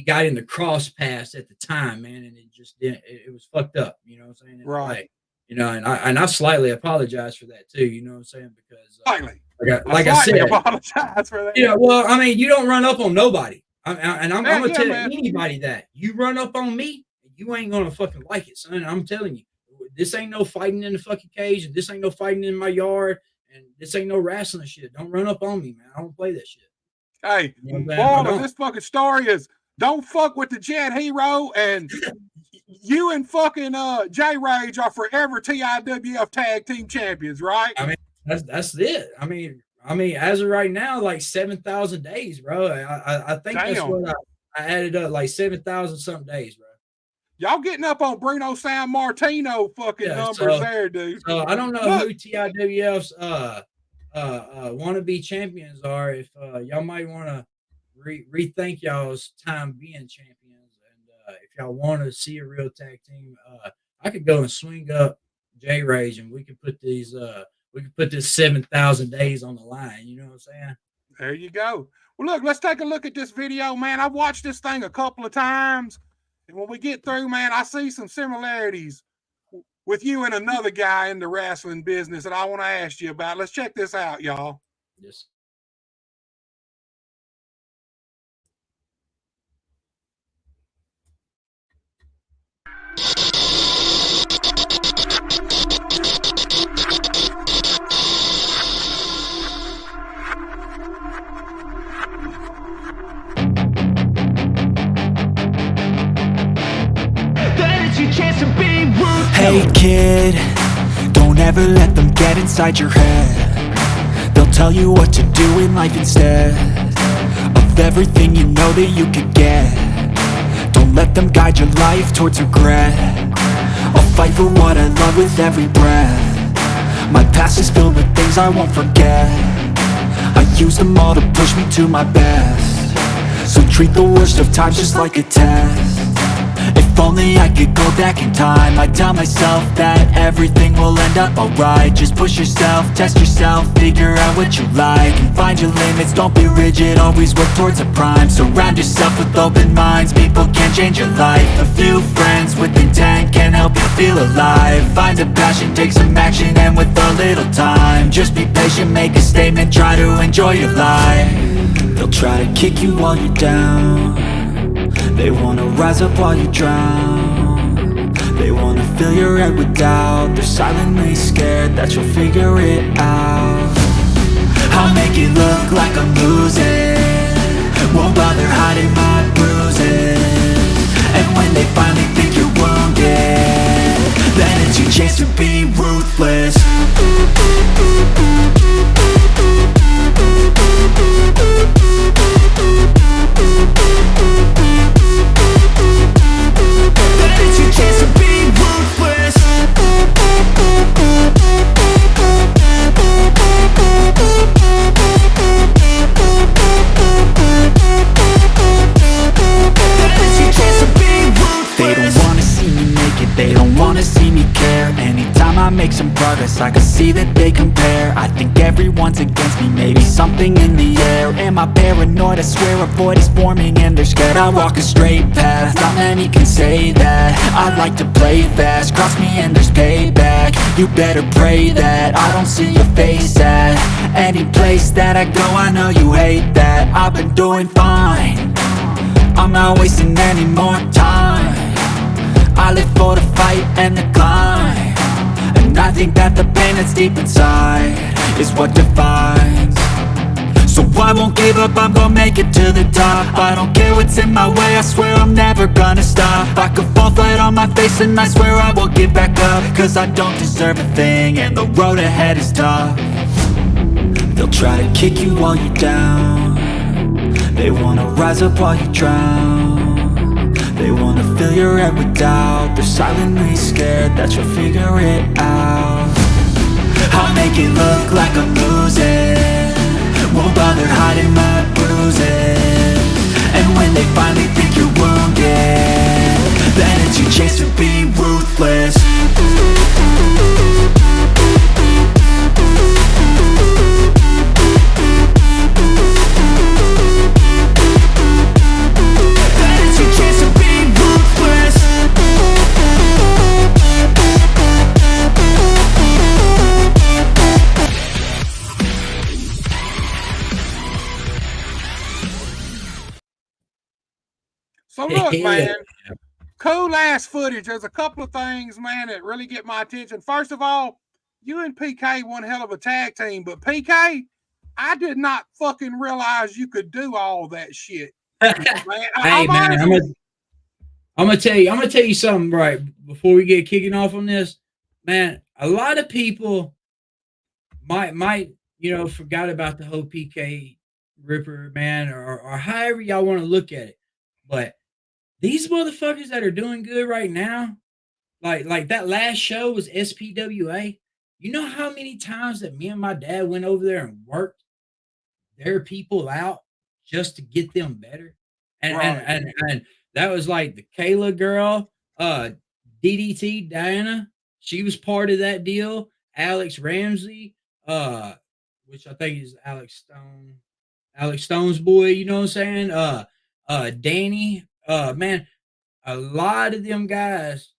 got in the cross paths at the time, man, and it just didn't. It was fucked up. You know what I'm saying? Right. And I slightly apologize for that too. You know what I'm saying? Because slightly, like I said, apologize for that. Well, you don't run up on nobody. I'm gonna tell man. anybody that you run up on me, you ain't gonna fucking like it, son. I'm telling you, this ain't no fighting in the fucking cage, and this ain't no fighting in my yard, and this ain't no wrestling shit. Don't run up on me, man. I don't play that shit. Hey, boy, this fucking story is don't fuck with the Jett hero, and you and fucking J Rage are forever TIWF tag team champions, right? That's it. As of right now, like 7,000 days, bro. I think that's what I added up, like 7,000 something days, bro. Y'all getting up on Bruno San Martino fucking numbers there, dude. So I don't know who TIWF's wannabe champions are. If y'all might want to rethink y'all's time being champions, and if y'all want to see a real tag team, I could go and swing up J Rage, and we could put these. We can put this 7,000 days on the line. You know what I'm saying? There you go. Well, look, let's take a look at this video, man. I've watched this thing a couple of times. And when we get through, man, I see some similarities with you and another guy in the wrestling business that I want to ask you about. Let's check this out, y'all. Yes. Hey kid, don't ever let them get inside your head. They'll tell you what to do in life instead of everything you know that you could get. Don't let them guide your life towards regret. I'll fight for what I love with every breath. My past is filled with things I won't forget. I use them all to push me to my best. So treat the worst of times just like a test. If only I could go back in time, I'd tell myself that everything will end up alright. Just push yourself, test yourself, figure out what you like, and find your limits, don't be rigid, always work towards a prime. Surround yourself with open minds, people can change your life. A few friends with intent can help you feel alive. Find a passion, take some action, and with a little time, just be patient, make a statement, try to enjoy your life. They'll try to kick you while you're down. They wanna rise up while you drown. They wanna fill your head with doubt. They're silently scared that you'll figure it out. I'll make it look like I'm losing, won't bother hiding my bruises. And when they finally think you're wounded, then it's your chance to be ruthless. see that they compare. I think everyone's against me, maybe something in the air. Am I paranoid? I swear a void is forming and they're scared. I walk a straight path, not many can say that. I like to play fast, cross me and there's payback. You better pray that I don't see your face at any place that I go. I know you hate that. I've been doing fine, I'm not wasting any more time. I live for the fight and the climb, and I think that the pain that's deep inside is what defines. So I won't give up, I'm gonna make it to the top. I don't care what's in my way, I swear I'm never gonna stop. I could fall flat on my face and I swear I will get back up, cause I don't deserve a thing and the road ahead is tough. They'll try to kick you while you're down, they wanna rise up while you drown. They wanna fill your head with doubt, they're silently scared that you'll figure it out. I'll make it look like I'm losing, won't bother hiding my bruises. And when they finally think you're wounded, then it's your chance to be ruthless. So look, man, cool ass footage. There's a couple of things, man, that really get my attention. First of all, you and PK one hell of a tag team, but PK, I did not fucking realize you could do all that shit. Man, I'm gonna tell you something right before we get kicking off on this, man. A lot of people might forgot about the whole PK Ripper, man, or however y'all want to look at it, but these motherfuckers that are doing good right now, like that last show was SPWA. You know how many times that me and my dad went over there and worked their people out just to get them better? And that was like the Kayla girl, DDT Diana, she was part of that deal. Alex Ramsey, which I think is Alex Stone's boy, you know what I'm saying? Danny, man, a lot of them guys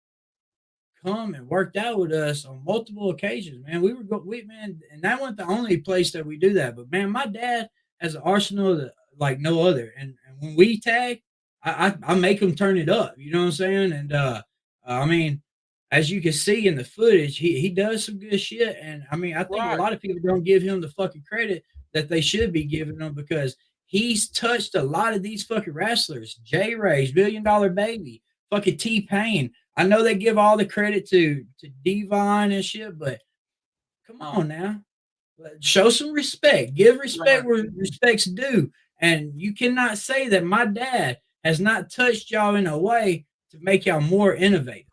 come and worked out with us on multiple occasions, man. Man, and that wasn't the only place that we do that, but man, my dad has an arsenal like no other. And when we tag, I make them turn it up, you know what I'm saying? And I mean, as you can see in the footage, he does some good shit. And I mean, I think a lot of people don't give him the fucking credit that they should be giving him, because he's touched a lot of these fucking wrestlers. J-Ray's, $1 Million Baby, fucking T-Pain. I know they give all the credit to Devon and shit, but come on now. Show some respect. Give respect where respect's due. And you cannot say that my dad has not touched y'all in a way to make y'all more innovative.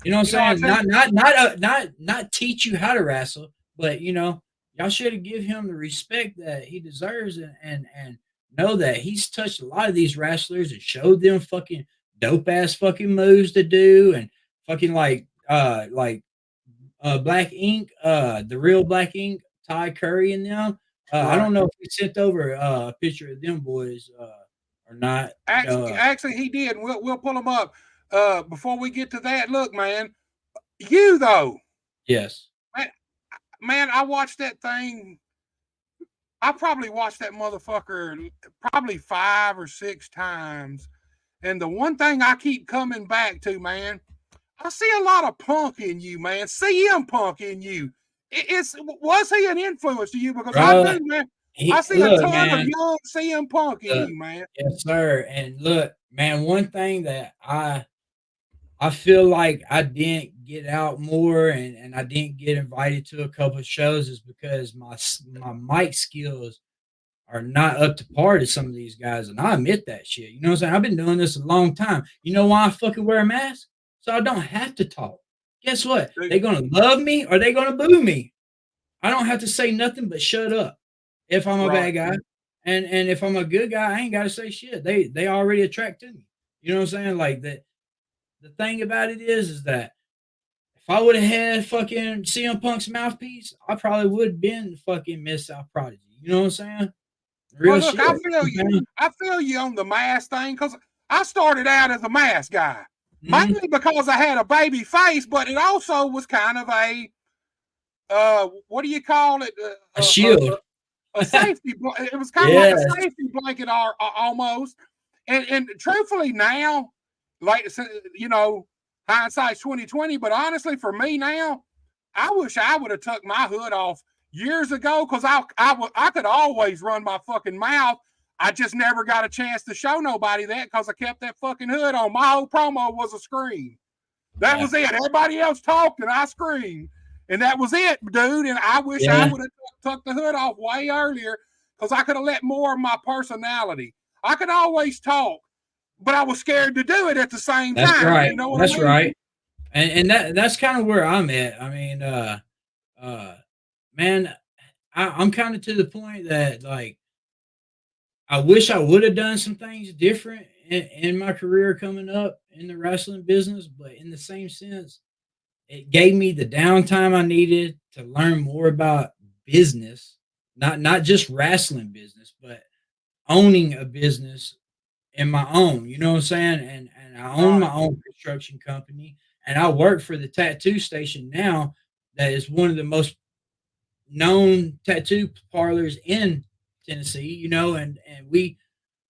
You know what I'm saying? Not teach you how to wrestle, but y'all should give him the respect that he deserves, and know that he's touched a lot of these wrestlers and showed them fucking dope ass fucking moves to do, and fucking like Black Ink, the real Black Ink, Ty Curry and them. I don't know if he sent over a picture of them boys or not. Actually, he did. We'll pull them up. Before we get to that, look, man, you though. Yes. Man, I watched that thing. I probably watched that motherfucker probably 5 or 6 times. And the one thing I keep coming back to, man, I see a lot of Punk in you, man. CM Punk in you. Was he an influence to you? Because I do, man. I see a ton of young CM Punk in you, man. Yes, sir. And look, man, one thing that I feel like I didn't get out more and I didn't get invited to a couple of shows is because my mic skills are not up to par to some of these guys. And I admit that shit. You know what I'm saying? I've been doing this a long time. You know why I fucking wear a mask? So I don't have to talk. Guess what? They're going to love me or they're going to boo me. I don't have to say nothing but shut up if I'm a bad guy. And if I'm a good guy, I ain't got to say shit. They already attract to me. You know what I'm saying? Like that. The thing about it is that if I would have had fucking CM Punk's mouthpiece, I probably would have been fucking Miss South Prodigy. You know what I'm saying? Real Well, look, shit. I feel you. I feel you on the mask thing because I started out as a mask guy, mainly because I had a baby face, but it also was kind of a what do you call it? A shield. A safety. It was kind of like a safety blanket, almost. And truthfully, now, like you know, hindsight's 2020. But honestly, for me now, I wish I would have took my hood off years ago because I could always run my fucking mouth. I just never got a chance to show nobody that because I kept that fucking hood on. My whole promo was a scream. That was it. Everybody else talked and I screamed. And that was it, dude. And I wish I would have took the hood off way earlier because I could have let more of my personality. I could always talk, but I was scared to do it at the same time. That's right. You know what That's I mean? right. And that's kind of where I'm at. I mean, man, I'm kind of to the point that like I wish I would have done some things different in my career coming up in the wrestling business, but in the same sense, it gave me the downtime I needed to learn more about business, not just wrestling business, but owning a business in my own. You know what I'm saying? And I own my own construction company, and I work for the tattoo station now that is one of the most known tattoo parlors in Tennessee. You know, and we,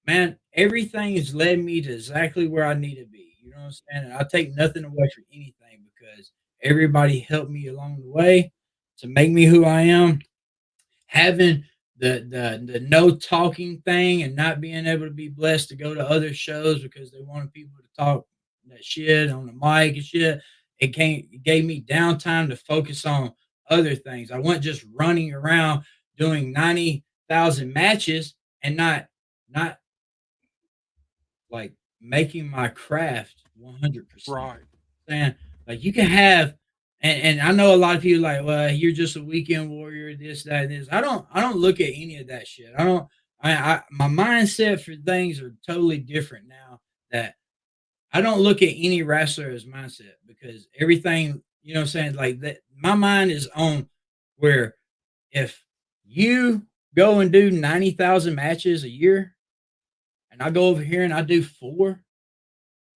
man, everything has led me to exactly where I need to be. You know what I'm saying? And I take nothing away from anything because everybody helped me along the way to make me who I am. Having the no talking thing and not being able to be blessed to go to other shows because they wanted people to talk that shit on the mic and shit. It gave me downtime to focus on other things. I wasn't just running around doing 90,000 matches and not like making my craft 100%. Right. Saying like you can have, and I know a lot of people like, well, you're just a weekend warrior, this, that, and this. I don't look at any of that shit. I my mindset for things are totally different now. That I don't look at any wrestler as mindset because everything, you know what I'm saying, like that. My mind is on where if you go and do 90,000 matches a year, and I go over here and I do 4,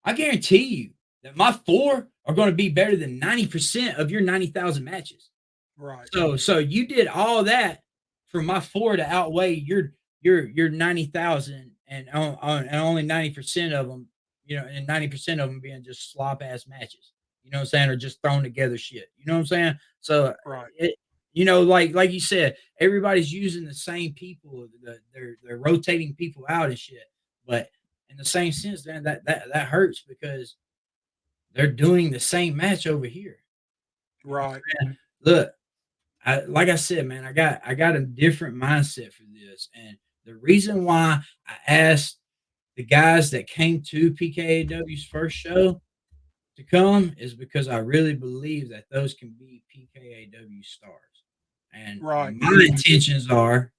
I guarantee you that my 4 are going to be better than 90% of your 90,000 matches. Right. So you did all that for my 4 to outweigh your 90,000 and only 90% of them, you know, and 90% of them being just slop ass matches. You know what I'm saying? Or just thrown together shit. You know what I'm saying? So it, you know, like you said, everybody's using the same people. They're rotating people out and shit. But in the same sense, man, that hurts because they're doing the same match over here. Right. Man, look, like I said, man, I got a different mindset for this. And the reason why I asked the guys that came to PKAW's first show to come is because I really believe that those can be PKAW stars. And my intentions are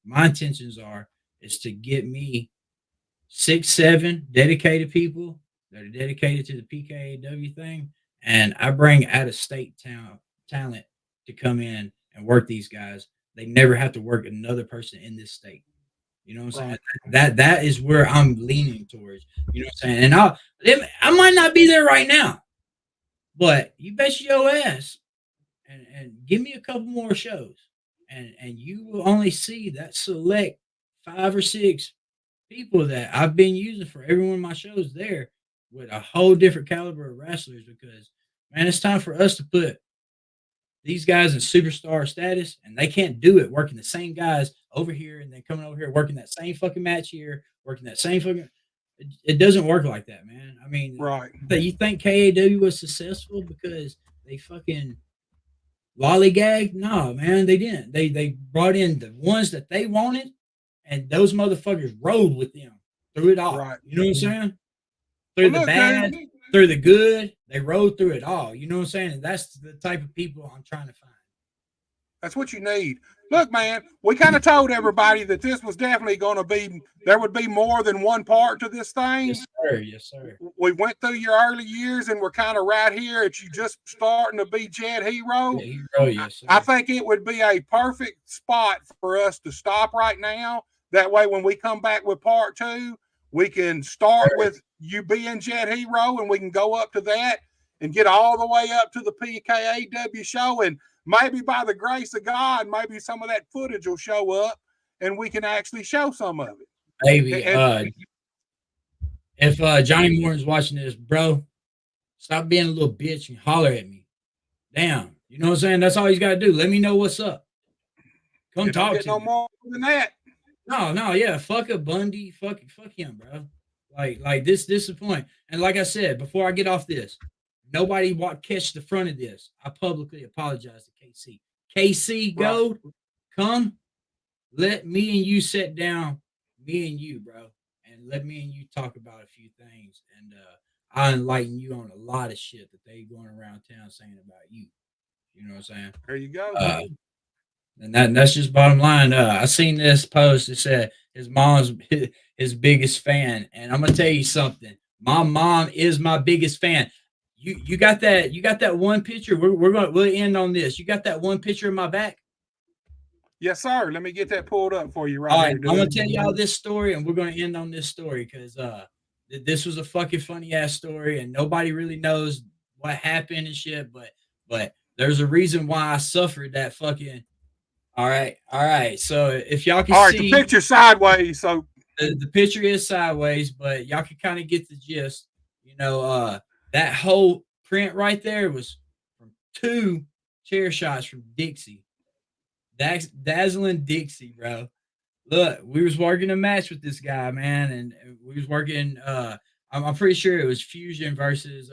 is to get me 6, 7 dedicated people that are dedicated to the PKAW thing, and I bring out of state talent to come in and work these guys. They never have to work another person in this state. You know what I'm saying? That is where I'm leaning towards. You know what I'm saying? And I might not be there right now, but you bet your ass and give me a couple more shows, and you will only see that select 5 or 6 people that I've been using for every one of my shows there with a whole different caliber of wrestlers because, man, it's time for us to put these guys in superstar status, and they can't do it working the same guys over here and then coming over here working that same fucking match here, working that same fucking. It doesn't work like that, man. I mean, that you think KAW was successful because they fucking lollygag? No, man, they didn't. They brought in the ones that they wanted, and those motherfuckers rode with them through it all. Right. You know what I'm saying? Through the bad, through the good, they rode through it all. You know what I'm saying? And that's the type of people I'm trying to find. That's what you need. Look, man, we kind of told everybody that this was definitely going to be, there would be more than one part to this thing. Yes, sir. Yes, sir. We went through your early years and we're kind of right here at you just starting to be Jett Hero. Hero, yes, sir. I think it would be a perfect spot for us to stop right now. That way, when we come back with part 2, we can start with you being Jett Hero and we can go up to that and get all the way up to the PKAW show. And maybe by the grace of God, maybe some of that footage will show up and we can actually show some of it. Maybe. If Johnny Morton's watching this, bro, stop being a little bitch and holler at me. Damn. You know what I'm saying? That's all he's got to do. Let me know what's up. Come talk to me. No more than that. No, yeah. Fuck a Bundy. Fuck him, bro. Like this is the point. And like I said, before I get off this, nobody catch the front of this. I publicly apologize to KC. KC Gold, come. Let me and you sit down, me and you, bro, and let me and you talk about a few things. And I'll enlighten you on a lot of shit that they going around town saying about you. You know what I'm saying? There you go. And that's just bottom line. I seen this post. It said his mom's his biggest fan, and I'm gonna tell you something. My mom is my biggest fan. You got that? You got that one picture? We'll end on this. You got that one picture in my back? Yes, sir. Let me get that pulled up for you All right, here. I'm gonna tell y'all this story, and we're gonna end on this story because this was a fucking funny ass story, and nobody really knows what happened and shit. But there's a reason why I suffered that fucking. All right. So if y'all can see, the picture sideways. So the picture is sideways, but y'all can kind of get the gist. You know, that whole print right there was from 2 chair shots from Dixie. Dazzling Dixie, bro. Look, we was working a match with this guy, man, and we was working. I'm pretty sure it was Fusion versus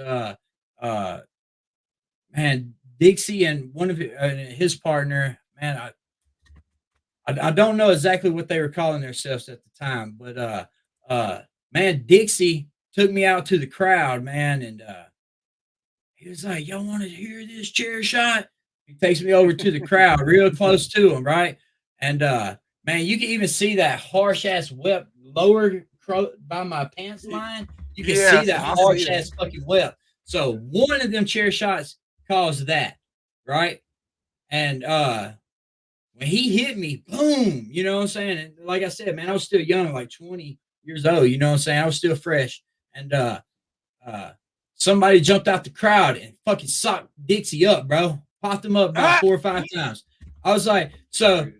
man, Dixie and one of his partner. Man, I don't know exactly what they were calling themselves at the time, but man, Dixie took me out to the crowd, man, and he was like, "Y'all want to hear this chair shot?" He takes me over to the crowd, real close to him, right? And man, you can even see that harsh ass whip lower by my pants line. You can see that harsh ass fucking whip. So one of them chair shots caused that, right? And when he hit me, boom, you know what I'm saying? And like I said, man, I was still young, like 20 years old, you know what I'm saying? I was still fresh. And somebody jumped out the crowd and fucking socked Dixie up, bro. Popped him up about 4 or 5 times. I was like, so,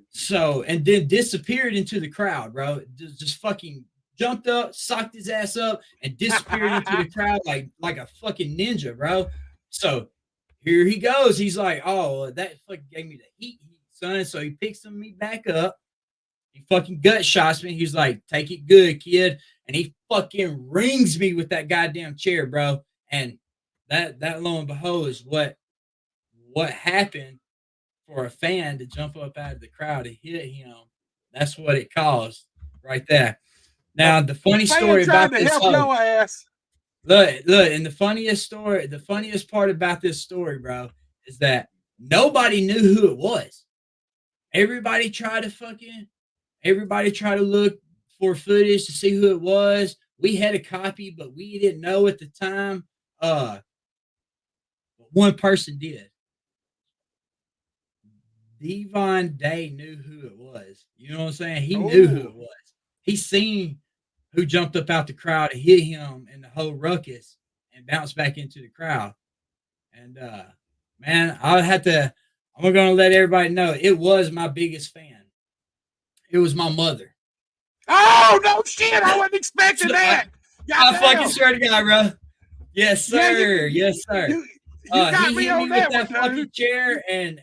and then disappeared into the crowd, bro. Just fucking jumped up, socked his ass up, and disappeared into the crowd like a fucking ninja, bro. So here he goes. He's like, oh, that fucking gave me the heat, son. So he picks me back up. He fucking gut shots me. He's like, take it good, kid. And he fucking rings me with that goddamn chair, bro. And that lo and behold is what happened for a fan to jump up out of the crowd and hit him. That's what it caused right there. Now, the funny story about this. Look, and the funniest part about this story, bro, is that nobody knew who it was. Everybody tried to look for footage to see who it was. We had a copy, but we didn't know at the time. One person did. Devon Day knew who it was. You know what I'm saying? He knew who it was. He seen who jumped up out the crowd and hit him in the whole ruckus and bounced back into the crowd. And man, I'm going to let everybody know it was my biggest fan. It was my mother. Oh, no shit. I wasn't expecting that. I fucking swear to God, bro. Yes, sir. Yes, sir. You got me on with that fucking chair, and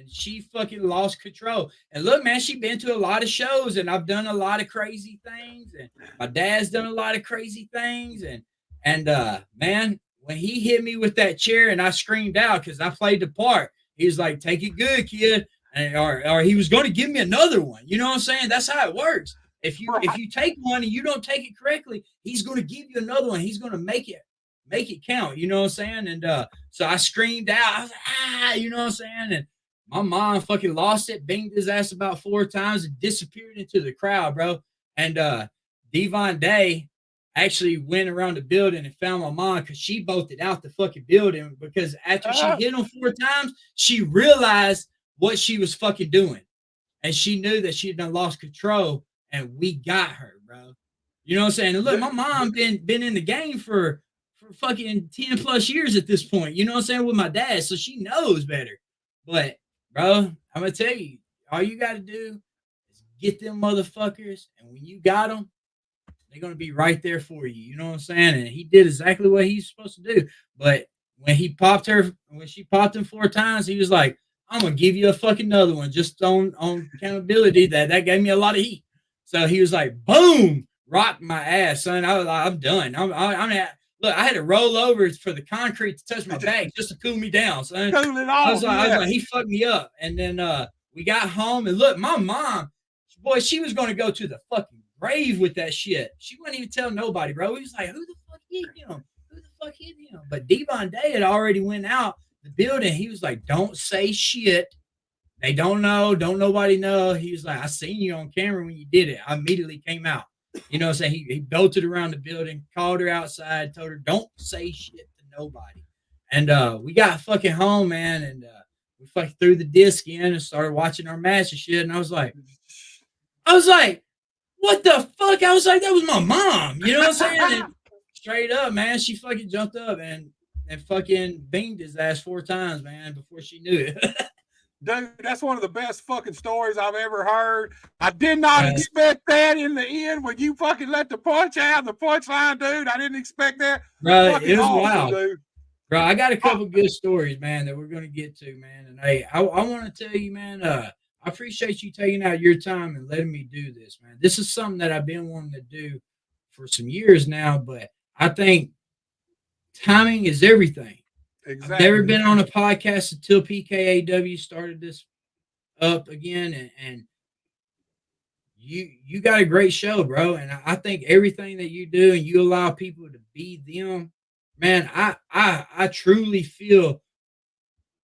she fucking lost control. And look, man, she been to a lot of shows, and I've done a lot of crazy things, and my dad's done a lot of crazy things, and man, when he hit me with that chair, and I screamed out because I played the part. He was like, "Take it good, kid," and or he was going to give me another one. You know what I'm saying? That's how it works. If you take one and you don't take it correctly, he's going to give you another one. He's going to make it count. You know what I'm saying? And so I screamed out. I was like, you know what I'm saying? And my mom fucking lost it, banged his ass about 4 times, and disappeared into the crowd, bro. And Devon Day actually went around the building and found my mom because she bolted out the fucking building because after she hit him 4 times, she realized what she was fucking doing. And she knew that she had done lost control, and we got her, bro. You know what I'm saying? And look, my mom been in the game for fucking 10 plus years at this point. You know what I'm saying? With my dad, so she knows better. But bro, I'm gonna tell you, all you got to do is get them motherfuckers, and when you got them, they're gonna be right there for you. You know what I'm saying? And he did exactly what he's supposed to do. But when she popped him 4 times, he was like, "I'm gonna give you a fucking another one, just on accountability." That gave me a lot of heat. So he was like, "Boom, rock my ass, son." I was like, "I'm done. Look, I had to roll over for the concrete to touch my back just to cool me down, son." Cool it off. I was like, he fucked me up. And then we got home, and look, my mom, boy, she was going to go to the fucking grave with that shit. She wouldn't even tell nobody, bro. He was like, "Who the fuck hit him? Who the fuck hit him?" But Devon Day had already went out the building. He was like, "Don't say shit. They don't know. Don't nobody know." He was like, "I seen you on camera when you did it." I immediately came out. You know what I'm saying? He bolted around the building, called her outside, told her, "Don't say shit to nobody." And we got fucking home, man, and we fucking threw the disc in and started watching our match and shit. And I was like, "What the fuck?" I was like, "That was my mom." You know what I'm saying? And straight up, man, she fucking jumped up and fucking binged his ass 4 times, man, before she knew it. Dude, that's one of the best fucking stories I've ever heard. I did not expect that in the end when you fucking let the punch out, the punchline, dude. I didn't expect that. Bro, Fucking it was awesome, wild. dude. Bro, I got a couple good stories, man, that we're going to get to, man. And hey, I want to tell you, man, I appreciate you taking out your time and letting me do this, man. This is something that I've been wanting to do for some years now, but I think timing is everything. Exactly. I've never been on a podcast until PKAW started this up again, and you got a great show, bro. And I think everything that you do and you allow people to be them, man, I truly feel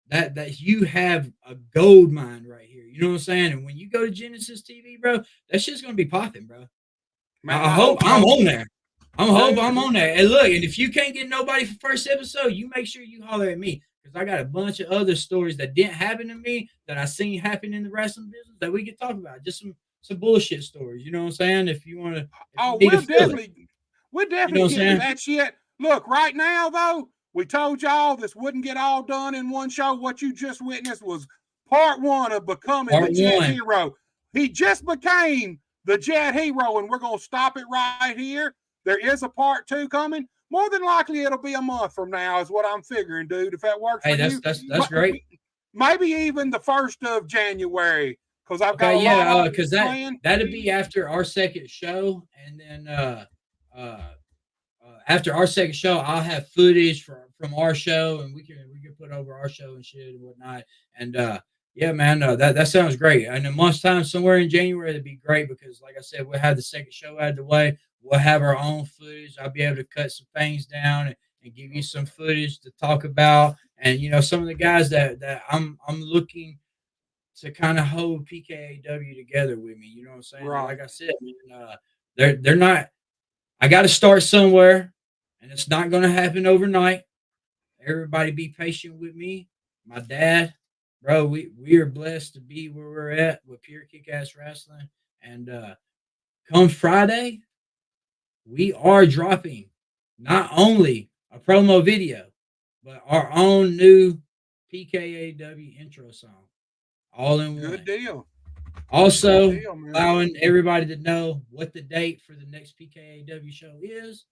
that you have a gold mine right here. You know what I'm saying? And when you go to Genesis TV, bro, that shit's gonna be popping, bro. Man, I hope I'm on there. I'm on there. And look, and if you can't get nobody for first episode, you make sure you holler at me, because I got a bunch of other stories that didn't happen to me that I seen happen in the wrestling business that we could talk about. Just some bullshit stories. You know what I'm saying? If you want to, we'll definitely get that shit. Look, right now though, we told y'all this wouldn't get all done in one show. What you just witnessed was part 1 of becoming the Jett Hero. He just became the Jett Hero, and we're gonna stop it right here. There is a part 2 coming. More than likely, it'll be a month from now, is what I'm figuring, dude. If that works for you, that's great. Maybe even the 1st of January, because I've got because that'd be after our second show, and then after our second show, I'll have footage from our show, and we can put over our show and shit and whatnot. And yeah, man, that sounds great. And a month's time, somewhere in January, that'd be great, because, like I said, we'll have the second show out of the way. We'll have our own footage. I'll be able to cut some things down and give you some footage to talk about. And some of the guys that I'm looking to kind of hold PKAW together with me. You know what I'm saying? Right. Like I said, man, they're not. I got to start somewhere, and it's not going to happen overnight. Everybody be patient with me. My dad, bro, we are blessed to be where we're at with Pure Kick-Ass Wrestling. And come Friday, we are dropping not only a promo video, but our own new PKAW intro song, all in one. Good deal. Also, allowing everybody to know what the date for the next PKAW show is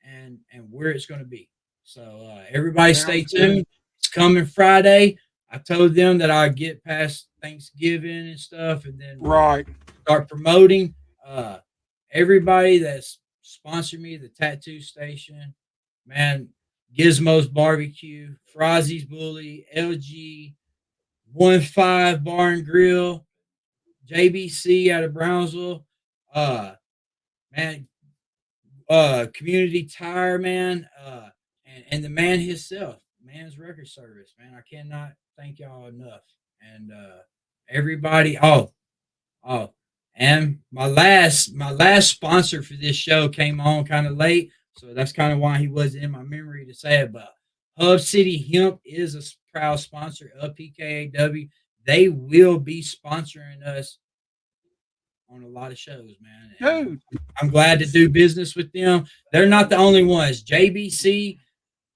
and where it's going to be. So everybody stay tuned. It's coming Friday. I told them that I'd get past Thanksgiving and stuff, and then start promoting. Everybody that's sponsored me, the Tattoo Station, man, Gizmo's Barbecue, Frazie's Bully, LG, 1-5 Bar and Grill, JBC out of Brownsville, man, Community Tire, man, and the man himself, Man's Record Service, man. I cannot thank y'all enough. and everybody. Oh, and my last sponsor for this show came on kind of late, so that's kind of why he wasn't in my memory to say it. But Hub City Hemp is a proud sponsor of PKAW. They will be sponsoring us on a lot of shows, man. And Dude, I'm glad to do business with them. They're not the only ones. JBC,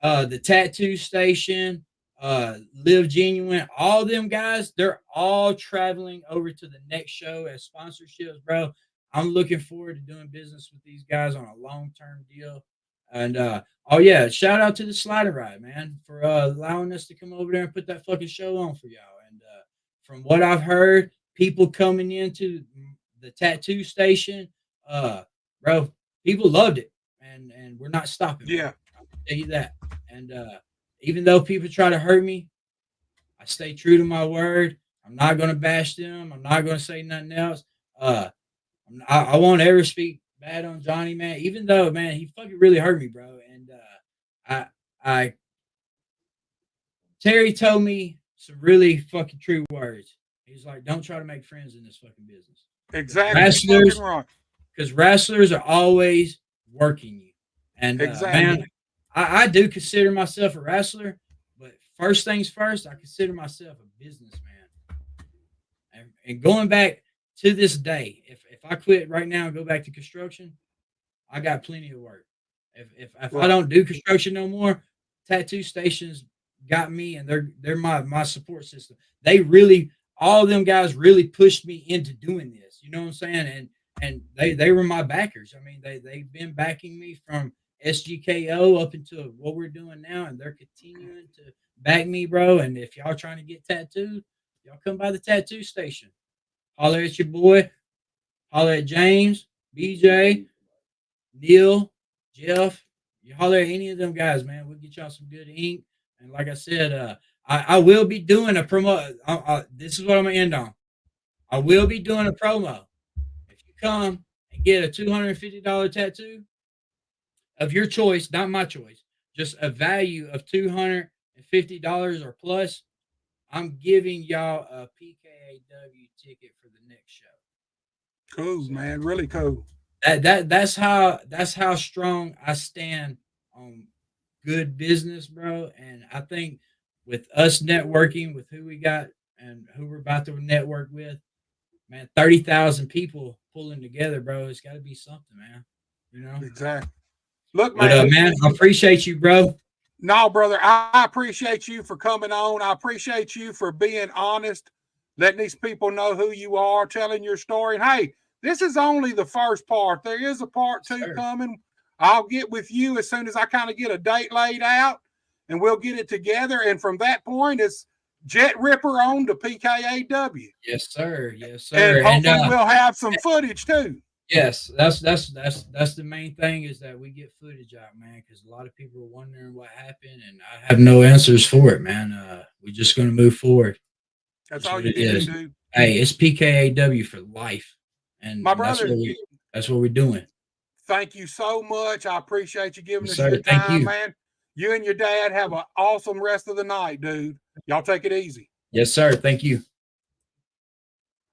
the Tattoo Station, Live Genuine, all them guys, they're all traveling over to the next show as sponsorships, bro. I'm looking forward to doing business with these guys on a long-term deal. And oh yeah, shout out to the Slider Ride, man, for allowing us to come over there and put that fucking show on for y'all. And from what I've heard, people coming into the Tattoo Station, bro, people loved it, and we're not stopping. yeah. I'll tell you that. And even though people try to hurt me, I stay true to my word. I'm not going to bash them. I'm not going to say nothing else. I won't ever speak bad on Johnny, man. Even though, man, he fucking really hurt me, bro. And I Terry told me some really fucking true words. He's like, "Don't try to make friends in this fucking business." Exactly. Wrestlers, Right. because wrestlers are always working you. And Exactly. man, I do consider myself a wrestler, but first things first, I consider myself a businessman. And going back to this day, if I quit right now and go back to construction, I got plenty of work. If I don't do construction no more, Tattoo Stations got me, and they're my support system. They really, all of them guys really pushed me into doing this. You know what I'm saying? And they were my backers. I mean, they've been backing me from SGKO up into what we're doing now, and they're continuing to back me, bro. And if y'all trying to get tattooed, y'all come by the Tattoo Station. Holler at your boy. Holler at James, BJ, Neil, Jeff. You holler at any of them guys, man. We'll get y'all some good ink. And like I said, I will be doing a promo. This is what I'm gonna end on. I will be doing a promo. If you come and get a $250 tattoo of your choice, not my choice, just a value of $250 or plus, I'm giving y'all a PKAW ticket for the next show. Cool, man. Really cool. That's how strong I stand on good business, bro. And I think with us networking with who we got and who we're about to network with, man, 30,000 people pulling together, bro. It's got to be something, man. You know? Exactly. Look, But man. man, I appreciate you, bro. No, brother, I appreciate you for coming on. I appreciate you for being honest, letting these people know who you are, telling your story. And hey, this is only the first part. There is a part two coming. I'll get with you as soon as I kind of get a date laid out, and we'll get it together. And from that point, it's Jett Ripper on to PKAW. Yes, sir. Yes, sir. And hopefully we'll have some footage too. Yes, that's the main thing is that we get footage out, man, because a lot of people are wondering what happened, and I have no answers for it, man. We're just gonna move forward. That's all you can do. Hey, it's PKAW for life, and my brother, that's what we're doing. Thank you so much. I appreciate you giving us your time, man. You and your dad have an awesome rest of the night, dude. Y'all take it easy. Yes, sir. Thank you.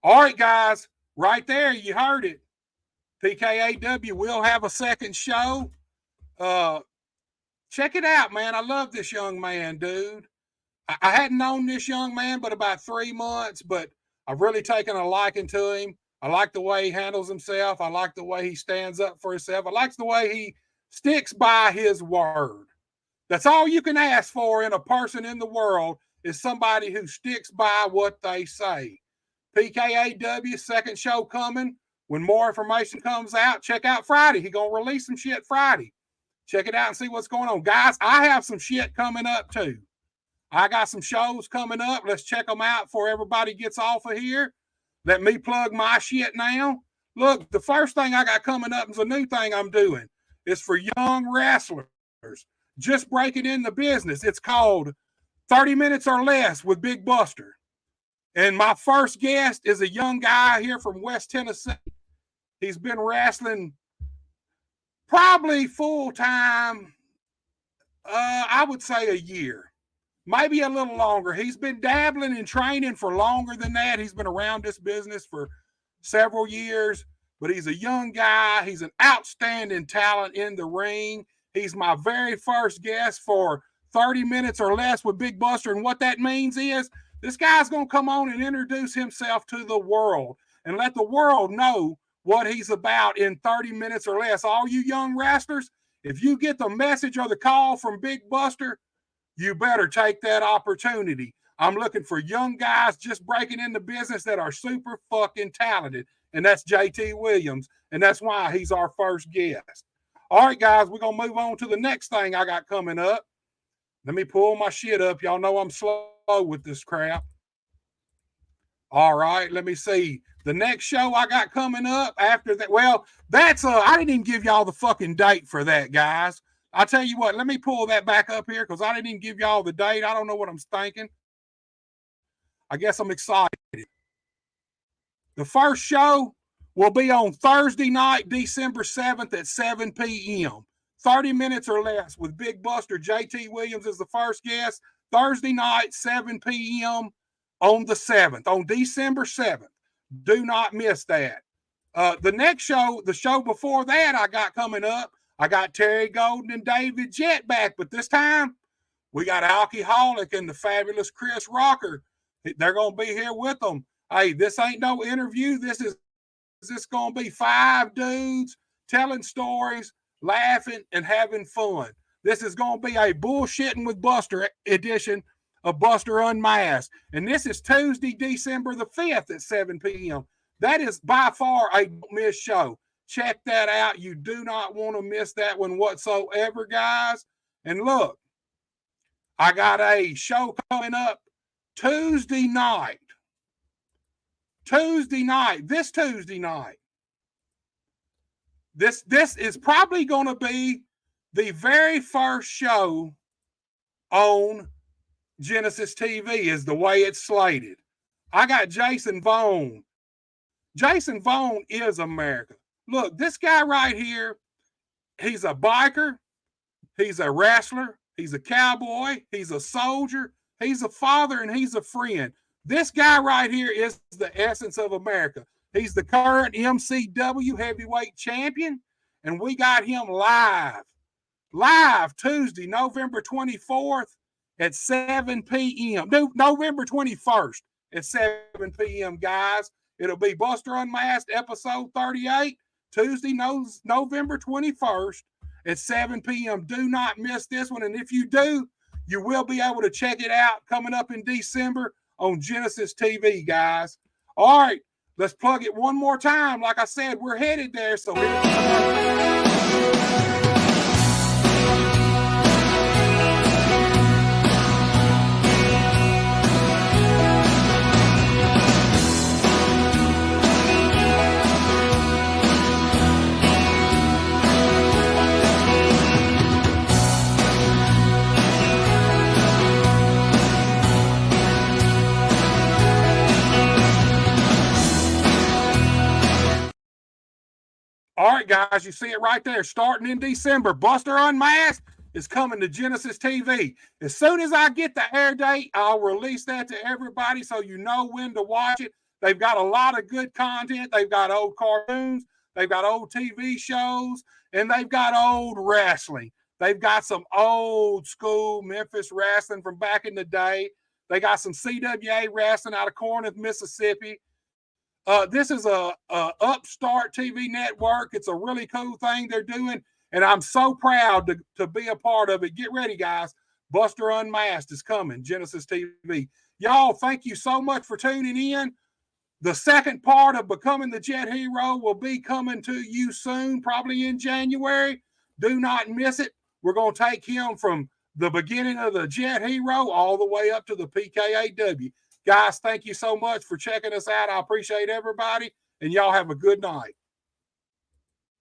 All right, guys, right there, you heard it. PKAW will have a second show. Check it out, man. I love this young man, dude. I hadn't known this young man but about 3 months, but I've really taken a liking to him. I like the way he handles himself. I like the way he stands up for himself. I like the way he sticks by his word. That's all you can ask for in a person in the world is somebody who sticks by what they say. PKAW, second show coming. When more information comes out, check out Friday. He's going to release some shit Friday. Check it out and see what's going on. Guys, I have some shit coming up too. I got some shows coming up. Let's check them out before everybody gets off of here. Let me plug my shit now. Look, the first thing I got coming up is a new thing I'm doing. It's for young wrestlers just breaking in the business. It's called 30 Minutes or Less with Big Buster. And my first guest is a young guy here from West Tennessee. He's been wrestling probably full time, I would say a year, maybe a little longer. He's been dabbling in training for longer than that. He's been around this business for several years, but he's a young guy. He's an outstanding talent in the ring. He's my very first guest for 30 minutes or less with Big Buster. And what that means is this guy's going to come on and introduce himself to the world and let the world know what he's about in 30 minutes or less. All you young wrestlers, if you get the message or the call from Big Buster, you better take that opportunity. I'm looking for young guys just breaking into business that are super fucking talented. And that's JT Williams. And that's why he's our first guest. All right, guys, we're going to move on to the next thing I got coming up. Let me pull my shit up. Y'all know I'm slow with this crap. All right, let me see. The next show I got coming up after that, well, that's I didn't even give y'all the fucking date for that, guys. I'll tell you what, let me pull that back up here because I didn't even give y'all the date. I don't know what I'm thinking. I guess I'm excited. The first show will be on Thursday night, December 7th at 7 p.m. 30 minutes or less with Big Buster. JT Williams is the first guest. Thursday night, 7 p.m. on the 7th, on December 7th. Do not miss that. The next show, the show before that I got coming up, I got Terry Golden and David Jett back, but this time we got Alcoholic and the fabulous Chris Rocker. They're going to be here with them. Hey, this ain't no interview. This is going to be 5 dudes telling stories, laughing, and having fun. This is going to be a bullshitting with Buster edition of Buster Unmasked. And this is Tuesday, December the 5th at 7 p.m. That is by far a miss show. Check that out. You do not want to miss that one whatsoever, guys. And look, I got a show coming up Tuesday night. This Tuesday night. This is probably going to be the very first show on Genesis TV is the way it's slated. I got Jason Vaughn. Jason Vaughn is America. Look, this guy right here, he's a biker, he's a wrestler, he's a cowboy, he's a soldier, he's a father, and he's a friend. This guy right here is the essence of America. He's the current MCW heavyweight champion, and we got him live Tuesday, November 24th at 7 p.m. November 21st at 7 p.m., guys. It'll be Buster Unmasked episode 38, Tuesday, November 21st at 7 p.m. Do not miss this one. And if you do, you will be able to check it out coming up in December on Genesis TV, guys. All right, let's plug it one more time. Like I said, we're headed there. So all right, guys, you see it right there. Starting in December, Buster Unmasked is coming to Genesis TV. As soon as I get the air date, I'll release that to everybody so you know when to watch it. They've got a lot of good content. They've got old cartoons. They've got old TV shows. And they've got old wrestling. They've got some old school Memphis wrestling from back in the day. They got some CWA wrestling out of Corinth, Mississippi. This is a upstart TV network. It's a really cool thing they're doing, and I'm so proud to be a part of it. Get ready, guys. Buster Unmasked is coming, Genesis TV. Y'all, thank you so much for tuning in. The second part of Becoming the Jett Hero will be coming to you soon, probably in January. Do not miss it. We're going to take him from the beginning of the Jett Hero all the way up to the PKAW. Guys, thank you so much for checking us out. I appreciate everybody, and y'all have a good night.